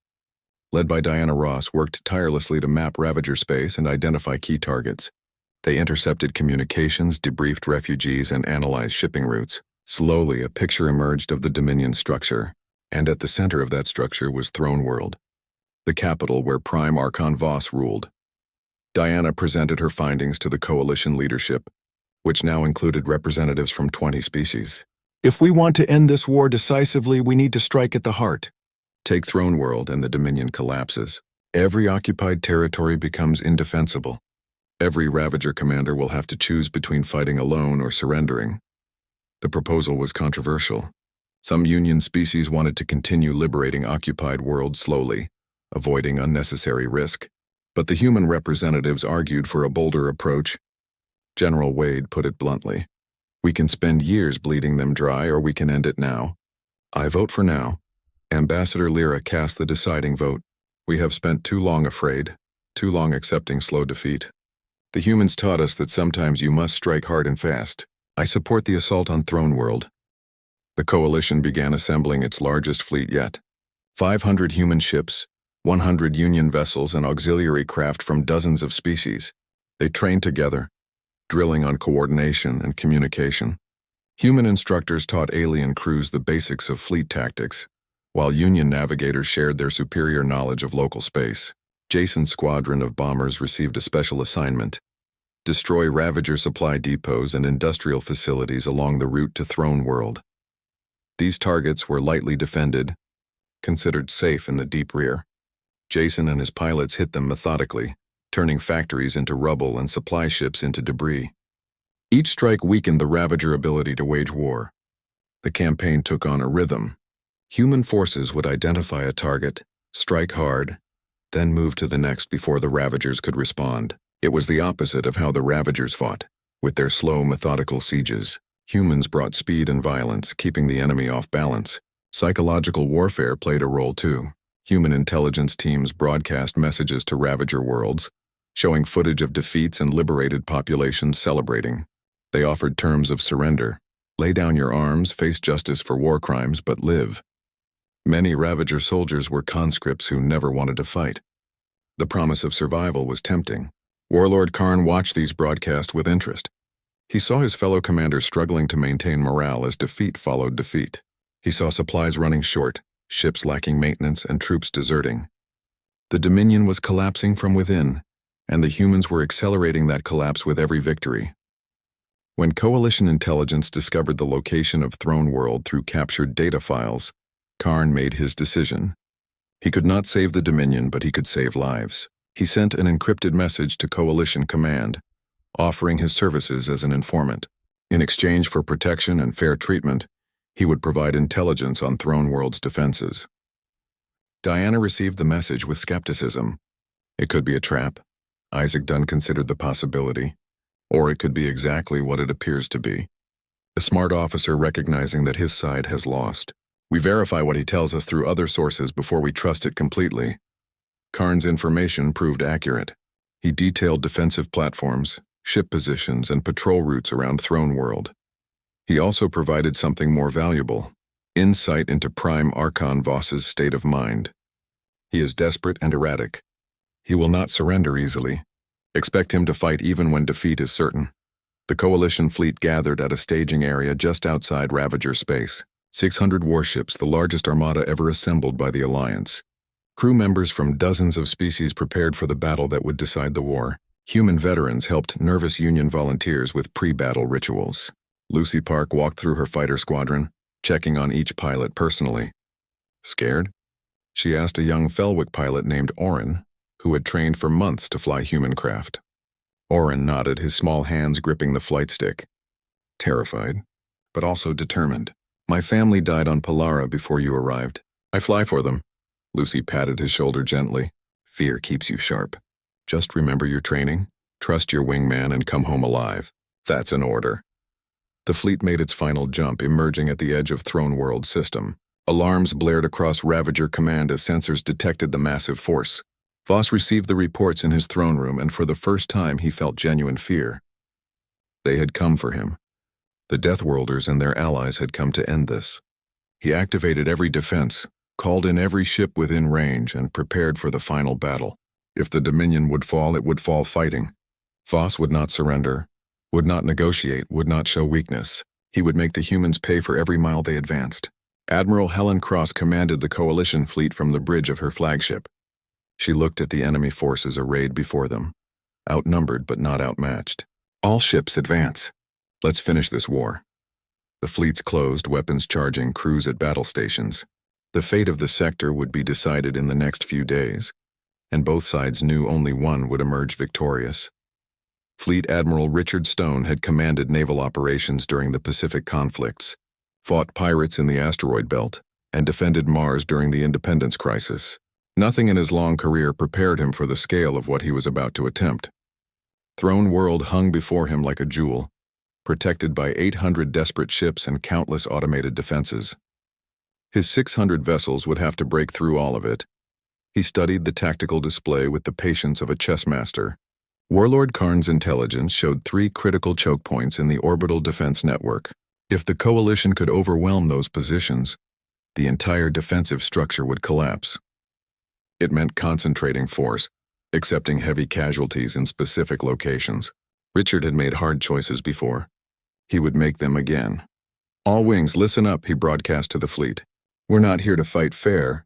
led by Diana Ross, worked tirelessly to map Ravager space and identify key targets. They intercepted communications, debriefed refugees, and analyzed shipping routes. Slowly, a picture emerged of the Dominion structure, and at the center of that structure was Throne World, the capital where Prime Archon Voss ruled. Diana presented her findings to the coalition leadership, which now included representatives from 20 species. "If we want to end this war decisively, we need to strike at the heart. Take Throne World and the Dominion collapses. Every occupied territory becomes indefensible. Every Ravager commander will have to choose between fighting alone or surrendering. The proposal was controversial. Some Union species wanted to continue liberating occupied worlds slowly, avoiding unnecessary risk. But the human representatives argued for a bolder approach. General Wade put it bluntly. We can spend years bleeding them dry, or we can end it now. I vote for now. Ambassador Lyra cast the deciding vote. We have spent too long afraid, too long accepting slow defeat. The humans taught us that sometimes you must strike hard and fast. I support the assault on Throne World. The coalition began assembling its largest fleet yet. 500 human ships, 100 Union vessels, and auxiliary craft from dozens of species. They trained together, drilling on coordination and communication. Human instructors taught alien crews the basics of fleet tactics, while Union navigators shared their superior knowledge of local space. Jason's squadron of bombers received a special assignment: destroy Ravager supply depots and industrial facilities along the route to Throne World. These targets were lightly defended, considered safe in the deep rear. Jason and his pilots hit them methodically, turning factories into rubble and supply ships into debris. Each strike weakened the Ravager ability to wage war. The campaign took on a rhythm. Human forces would identify a target, strike hard, then move to the next before the Ravagers could respond. It was the opposite of how the Ravagers fought. With their slow, methodical sieges, humans brought speed and violence, keeping the enemy off balance. Psychological warfare played a role too. Human intelligence teams broadcast messages to Ravager worlds, showing footage of defeats and liberated populations celebrating. They offered terms of surrender. Lay down your arms, face justice for war crimes, but live. Many Ravager soldiers were conscripts who never wanted to fight. The promise of survival was tempting. Warlord Karn watched these broadcasts with interest. He saw his fellow commanders struggling to maintain morale as defeat followed defeat. He saw supplies running short, ships lacking maintenance, and troops deserting. The Dominion was collapsing from within, and the humans were accelerating that collapse with every victory. When Coalition intelligence discovered the location of Throne World through captured data files, Karn made his decision. He could not save the Dominion, but he could save lives. He sent an encrypted message to Coalition Command, offering his services as an informant. In exchange for protection and fair treatment, he would provide intelligence on Throne World's defenses. Diana received the message with skepticism. It could be a trap. Isaac Dunn considered the possibility. Or it could be exactly what it appears to be. A smart officer recognizing that his side has lost. We verify what he tells us through other sources before we trust it completely. Karn's information proved accurate. He detailed defensive platforms, ship positions, and patrol routes around Throne World. He also provided something more valuable: insight into Prime Archon Voss's state of mind. He is desperate and erratic. He will not surrender easily. Expect him to fight even when defeat is certain. The Coalition fleet gathered at a staging area just outside Ravager space. 600 warships, the largest armada ever assembled by the Alliance. Crew members from dozens of species prepared for the battle that would decide the war. Human veterans helped nervous Union volunteers with pre-battle rituals. Lucy Park walked through her fighter squadron, checking on each pilot personally. Scared? She asked a young Felwick pilot named Oren, who had trained for months to fly human craft. Oren nodded, his small hands gripping the flight stick. Terrified, but also determined. My family died on Polara before you arrived. I fly for them. Lucy patted his shoulder gently. Fear keeps you sharp. Just remember your training, trust your wingman, and come home alive. That's an order. The fleet made its final jump, emerging at the edge of Throne World system. Alarms blared across Ravager Command as sensors detected the massive force. Voss received the reports in his throne room, and for the first time he felt genuine fear. They had come for him. The Deathworlders and their allies had come to end this. He activated every defense, called in every ship within range, and prepared for the final battle. If the Dominion would fall, it would fall fighting. Voss would not surrender, would not negotiate, would not show weakness. He would make the humans pay for every mile they advanced. Admiral Helen Cross commanded the Coalition fleet from the bridge of her flagship. She looked at the enemy forces arrayed before them, outnumbered but not outmatched. All ships advance. Let's finish this war. The fleets closed, weapons charging, crews at battle stations. The fate of the sector would be decided in the next few days, and both sides knew only one would emerge victorious. Fleet Admiral Richard Stone had commanded naval operations during the Pacific conflicts, fought pirates in the asteroid belt, and defended Mars during the independence crisis. Nothing in his long career prepared him for the scale of what he was about to attempt. Throne World hung before him like a jewel, protected by 800 desperate ships and countless automated defenses. His 600 vessels would have to break through all of it. He studied the tactical display with the patience of a chess master. Warlord Karn's intelligence showed 3 critical choke points in the orbital defense network. If the coalition could overwhelm those positions, the entire defensive structure would collapse. It meant concentrating force, accepting heavy casualties in specific locations. Richard had made hard choices before. He would make them again. "All wings, listen up," he broadcast to the fleet. "We're not here to fight fair.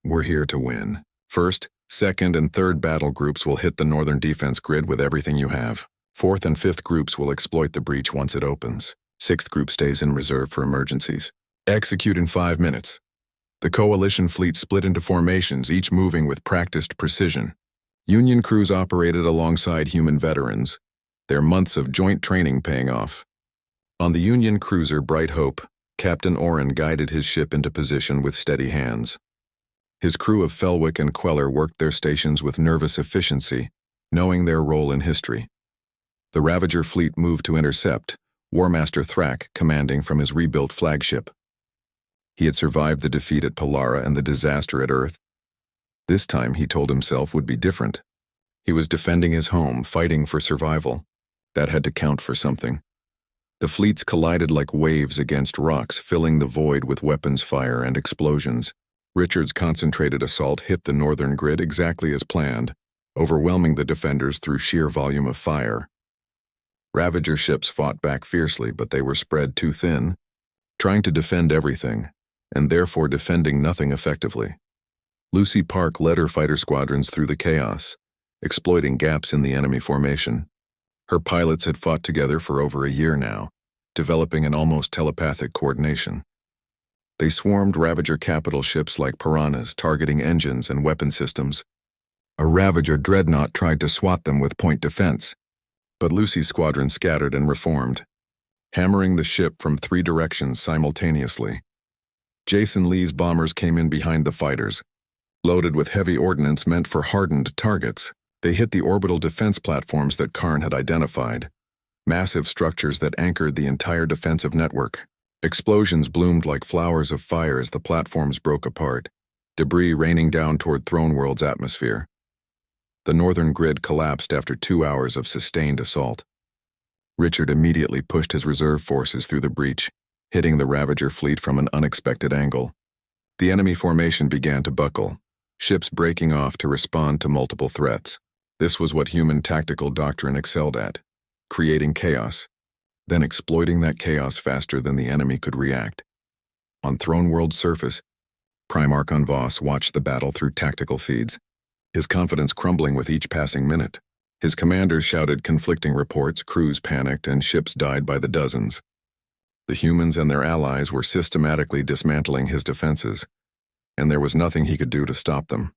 We're here to win. First, second, and third battle groups will hit the northern defense grid with everything you have. Fourth and fifth groups will exploit the breach once it opens. Sixth group stays in reserve for emergencies. Execute in 5 minutes." The coalition fleet split into formations, each moving with practiced precision. Union crews operated alongside human veterans, their months of joint training paying off. On the Union cruiser Bright Hope, Captain Oren guided his ship into position with steady hands. His crew of Felwick and Queller worked their stations with nervous efficiency, knowing their role in history. The Ravager fleet moved to intercept, War Master Thrak commanding from his rebuilt flagship. He had survived the defeat at Polara and the disaster at Earth. This time, he told himself, would be different. He was defending his home, fighting for survival. That had to count for something. The fleets collided like waves against rocks, filling the void with weapons fire and explosions. Richard's concentrated assault hit the northern grid exactly as planned, overwhelming the defenders through sheer volume of fire. Ravager ships fought back fiercely, but they were spread too thin, trying to defend everything, and therefore defending nothing effectively. Lucy Park led her fighter squadrons through the chaos, exploiting gaps in the enemy formation. Her pilots had fought together for over a year now, developing an almost telepathic coordination. They swarmed Ravager capital ships like piranhas, targeting engines and weapon systems. A Ravager dreadnought tried to swat them with point defense, but Lucy's squadron scattered and reformed, hammering the ship from 3 directions simultaneously. Jason Lee's bombers came in behind the fighters, loaded with heavy ordnance meant for hardened targets. They hit the orbital defense platforms that Karn had identified, massive structures that anchored the entire defensive network. Explosions bloomed like flowers of fire as the platforms broke apart, debris raining down toward Throne World's atmosphere. The northern grid collapsed after 2 hours of sustained assault. Richard immediately pushed his reserve forces through the breach, hitting the Ravager fleet from an unexpected angle. The enemy formation began to buckle, ships breaking off to respond to multiple threats. This was what human tactical doctrine excelled at, creating chaos, then exploiting that chaos faster than the enemy could react. On Throne World's surface, Prime Archon Voss watched the battle through tactical feeds, his confidence crumbling with each passing minute. His commanders shouted conflicting reports, crews panicked, and ships died by the dozens. The humans and their allies were systematically dismantling his defenses, and there was nothing he could do to stop them.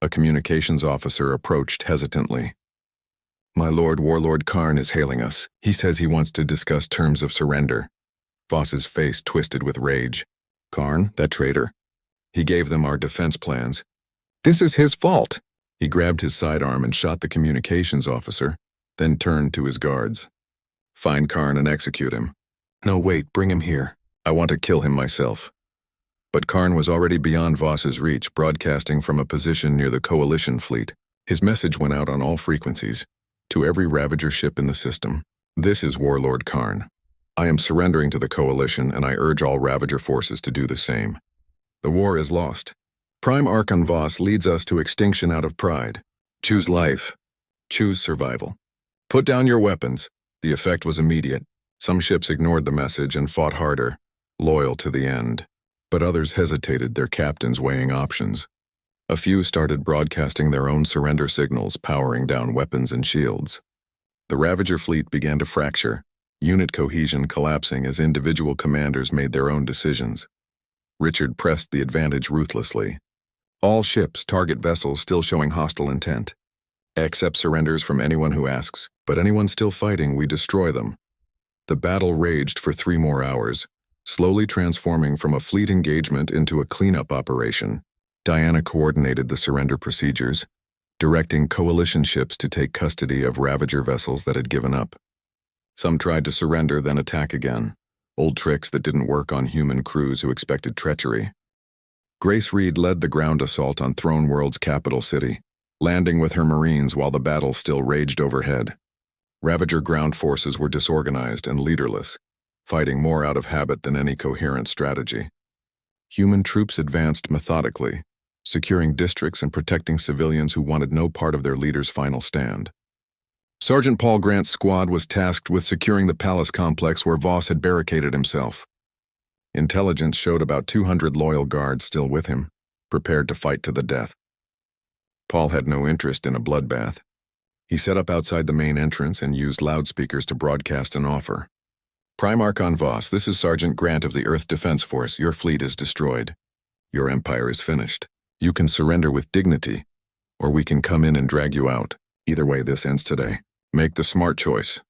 A communications officer approached hesitantly. "My lord, Warlord Karn is hailing us. He says he wants to discuss terms of surrender." Voss's face twisted with rage. "Karn, that traitor. He gave them our defense plans. This is his fault." He grabbed his sidearm and shot the communications officer, then turned to his guards. "Find Karn and execute him." "No, wait, bring him here. I want to kill him myself." But Karn was already beyond Voss's reach, broadcasting from a position near the Coalition fleet. His message went out on all frequencies, to every Ravager ship in the system. "This is Warlord Karn. I am surrendering to the Coalition, and I urge all Ravager forces to do the same. The war is lost. Prime Archon Voss leads us to extinction out of pride. Choose life. Choose survival. Put down your weapons." The effect was immediate. Some ships ignored the message and fought harder, loyal to the end. But others hesitated, their captains weighing options. A few started broadcasting their own surrender signals, powering down weapons and shields. The Ravager fleet began to fracture, unit cohesion collapsing as individual commanders made their own decisions. Richard pressed the advantage ruthlessly. All ships target vessels still showing hostile intent. Accept surrenders from anyone who asks, but anyone still fighting, we destroy them. The battle raged for 3 more hours, slowly transforming from a fleet engagement into a cleanup operation. Diana coordinated the surrender procedures, directing coalition ships to take custody of Ravager vessels that had given up. Some tried to surrender, then attack again, old tricks that didn't work on human crews who expected treachery. Grace Reed led the ground assault on Throne World's capital city, landing with her Marines while the battle still raged overhead. Ravager ground forces were disorganized and leaderless, fighting more out of habit than any coherent strategy. Human troops advanced methodically, securing districts and protecting civilians who wanted no part of their leader's final stand. Sergeant Paul Grant's squad was tasked with securing the palace complex where Voss had barricaded himself. Intelligence showed about 200 loyal guards still with him, prepared to fight to the death. Paul had no interest in a bloodbath. He set up outside the main entrance and used loudspeakers to broadcast an offer. Primarch on Voss, this is Sergeant Grant of the Earth Defense Force. Your fleet is destroyed. Your empire is finished. You can surrender with dignity, or we can come in and drag you out. Either way, this ends today. Make the smart choice.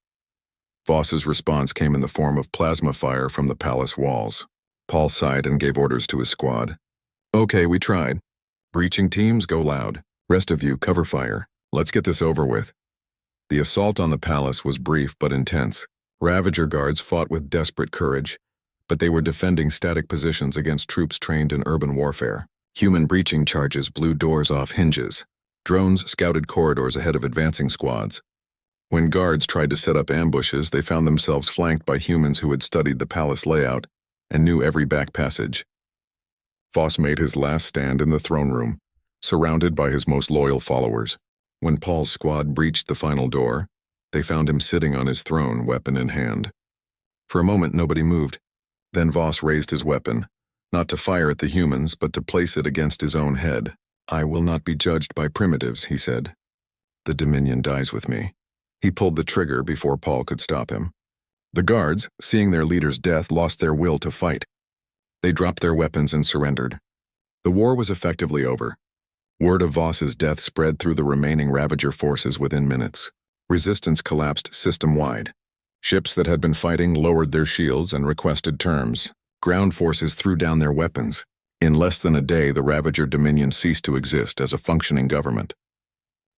Voss's response came in the form of plasma fire from the palace walls. Paul sighed and gave orders to his squad. Okay, we tried. Breaching teams, go loud. Rest of you, cover fire. Let's get this over with. The assault on the palace was brief but intense. Ravager guards fought with desperate courage, but they were defending static positions against troops trained in urban warfare. Human breaching charges blew doors off hinges. Drones scouted corridors ahead of advancing squads. When guards tried to set up ambushes, they found themselves flanked by humans who had studied the palace layout and knew every back passage. Voss made his last stand in the throne room, surrounded by his most loyal followers. When Paul's squad breached the final door, they found him sitting on his throne, weapon in hand. For a moment, nobody moved. Then Voss raised his weapon, not to fire at the humans, but to place it against his own head. I will not be judged by primitives, he said. The Dominion dies with me. He pulled the trigger before Paul could stop him. The guards, seeing their leader's death, lost their will to fight. They dropped their weapons and surrendered. The war was effectively over. Word of Voss's death spread through the remaining Ravager forces within minutes. Resistance collapsed system-wide. Ships that had been fighting lowered their shields and requested terms. Ground forces threw down their weapons. In less than a day, the Ravager Dominion ceased to exist as a functioning government.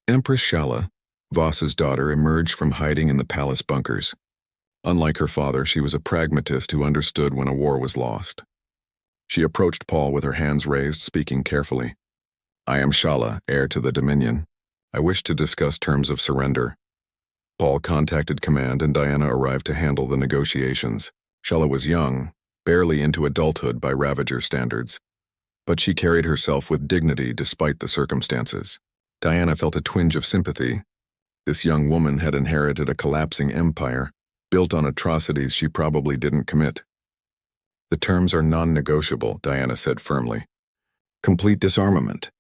Empress Shala, Voss's daughter, emerged from hiding in the palace bunkers. Unlike her father, she was a pragmatist who understood when a war was lost. She approached Paul with her hands raised, speaking carefully. I am Shala, heir to the Dominion. I wish to discuss terms of surrender. Paul contacted command and Diana arrived to handle the negotiations. Shala was young, barely into adulthood by Ravager standards, but she carried herself with dignity despite the circumstances. Diana felt a twinge of sympathy. This young woman had inherited a collapsing empire, built on atrocities she probably didn't commit. The terms are non-negotiable, Diana said firmly. Complete disarmament.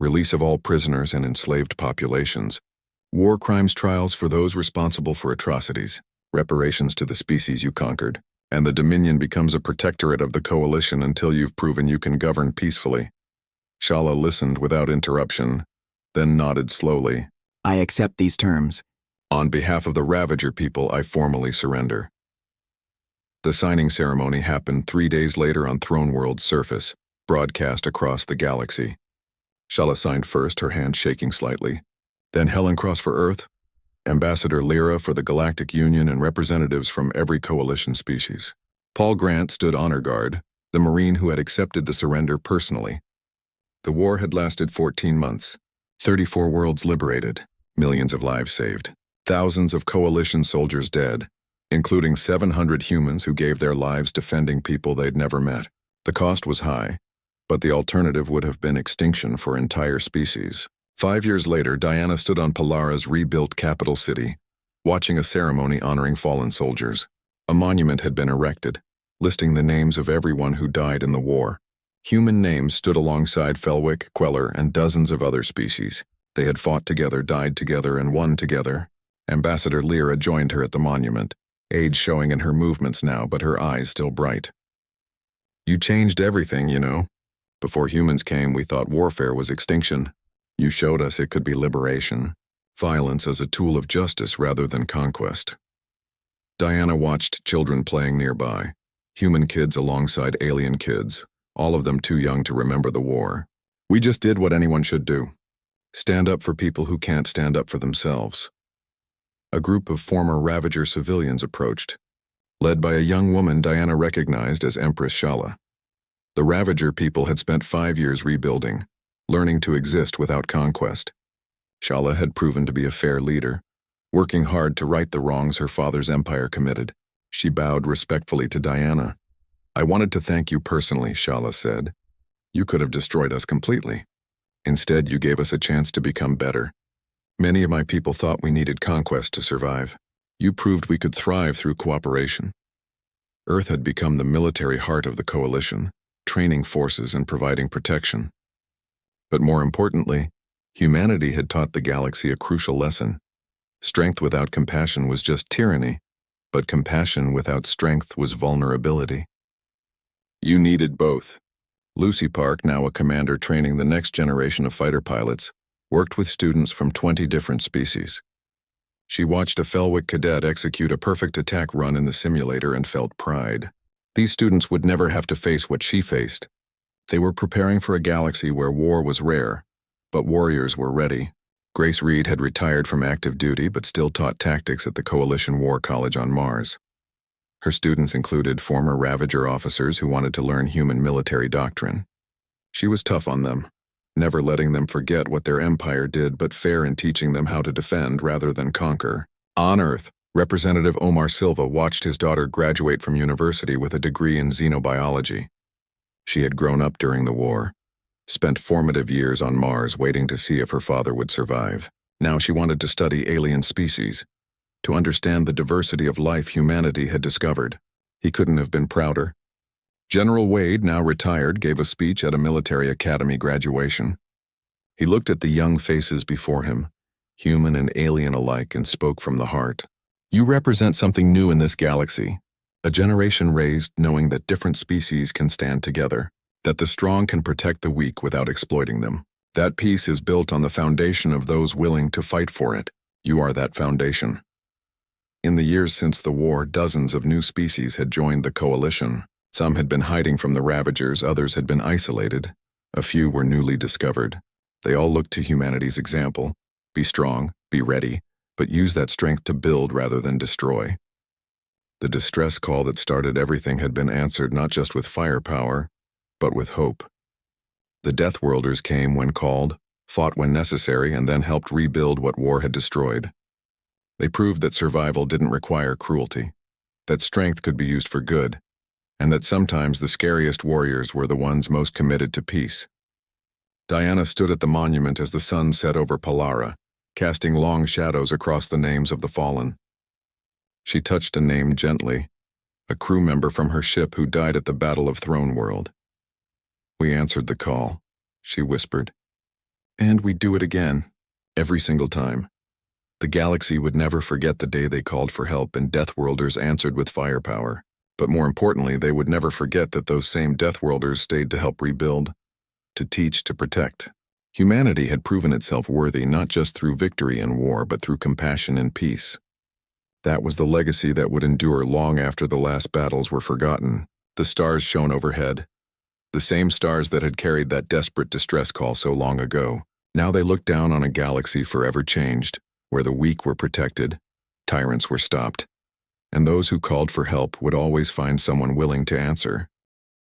Release of all prisoners and enslaved populations, war crimes trials for those responsible for atrocities, reparations to the species you conquered, and the Dominion becomes a protectorate of the coalition until you've proven you can govern peacefully. Shala listened without interruption, then nodded slowly. I accept these terms. On behalf of the Ravager people, I formally surrender. The signing ceremony happened 3 days later on Throne World's surface, broadcast across the galaxy. Shala signed first, her hand shaking slightly. Then Helen Cross for Earth, Ambassador Lyra for the Galactic Union, and representatives from every coalition species. Paul Grant stood honor guard, the Marine who had accepted the surrender personally. The war had lasted 14 months, 34 worlds liberated, millions of lives saved, thousands of coalition soldiers dead, including 700 humans who gave their lives defending people they'd never met. The cost was high, but the alternative would have been extinction for entire species. 5 years later, Diana stood on Palara's rebuilt capital city, watching a ceremony honoring fallen soldiers. A monument had been erected, listing the names of everyone who died in the war. Human names stood alongside Felwick, Queller, and dozens of other species. They had fought together, died together, and won together. Ambassador Lyra joined her at the monument, age showing in her movements now, but her eyes still bright. You changed everything, you know. Before humans came, we thought warfare was extinction. You showed us it could be liberation, violence as a tool of justice rather than conquest. Diana watched children playing nearby, human kids alongside alien kids, all of them too young to remember the war. We just did what anyone should do. Stand up for people who can't stand up for themselves. A group of former Ravager civilians approached, led by a young woman Diana recognized as Empress Shala. The Ravager people had spent 5 years rebuilding, learning to exist without conquest. Shala had proven to be a fair leader, working hard to right the wrongs her father's empire committed. She bowed respectfully to Diana. "I wanted to thank you personally," Shala said. "You could have destroyed us completely. Instead, you gave us a chance to become better. Many of my people thought we needed conquest to survive. You proved we could thrive through cooperation." Earth had become the military heart of the coalition, training forces and providing protection. But more importantly, humanity had taught the galaxy a crucial lesson. Strength without compassion was just tyranny, but compassion without strength was vulnerability. You needed both. Lucy Park, now a commander training the next generation of fighter pilots, worked with students from 20 different species. She watched a Felwick cadet execute a perfect attack run in the simulator and felt pride. These students would never have to face what she faced. They were preparing for a galaxy where war was rare, but warriors were ready. Grace Reed had retired from active duty but still taught tactics at the Coalition War College on Mars. Her students included former Ravager officers who wanted to learn human military doctrine. She was tough on them, never letting them forget what their empire did but fair in teaching them how to defend rather than conquer. On Earth, Representative Omar Silva watched his daughter graduate from university with a degree in xenobiology. She had grown up during the war, spent formative years on Mars waiting to see if her father would survive. Now she wanted to study alien species, to understand the diversity of life humanity had discovered. He couldn't have been prouder. General Wade, now retired, gave a speech at a military academy graduation. He looked at the young faces before him, human and alien alike, and spoke from the heart. "You represent something new in this galaxy, a generation raised knowing that different species can stand together, that the strong can protect the weak without exploiting them. That peace is built on the foundation of those willing to fight for it. You are that foundation." In the years since the war, dozens of new species had joined the coalition. Some had been hiding from the Ravagers, others had been isolated. A few were newly discovered. They all looked to humanity's example. Be strong, be ready, but use that strength to build rather than destroy. The distress call that started everything had been answered not just with firepower, but with hope. The Deathworlders came when called, fought when necessary, and then helped rebuild what war had destroyed. They proved that survival didn't require cruelty, that strength could be used for good, and that sometimes the scariest warriors were the ones most committed to peace. Diana stood at the monument as the sun set over Palara, casting long shadows across the names of the fallen. She touched a name gently, a crew member from her ship who died at the Battle of Throne World. "We answered the call," she whispered. "And we'd do it again, every single time." The galaxy would never forget the day they called for help and Deathworlders answered with firepower. But more importantly, they would never forget that those same Deathworlders stayed to help rebuild, to teach, to protect. Humanity had proven itself worthy not just through victory in war, but through compassion and peace. That was the legacy that would endure long after the last battles were forgotten. The stars shone overhead, the same stars that had carried that desperate distress call so long ago. Now they looked down on a galaxy forever changed, where the weak were protected, tyrants were stopped, and those who called for help would always find someone willing to answer.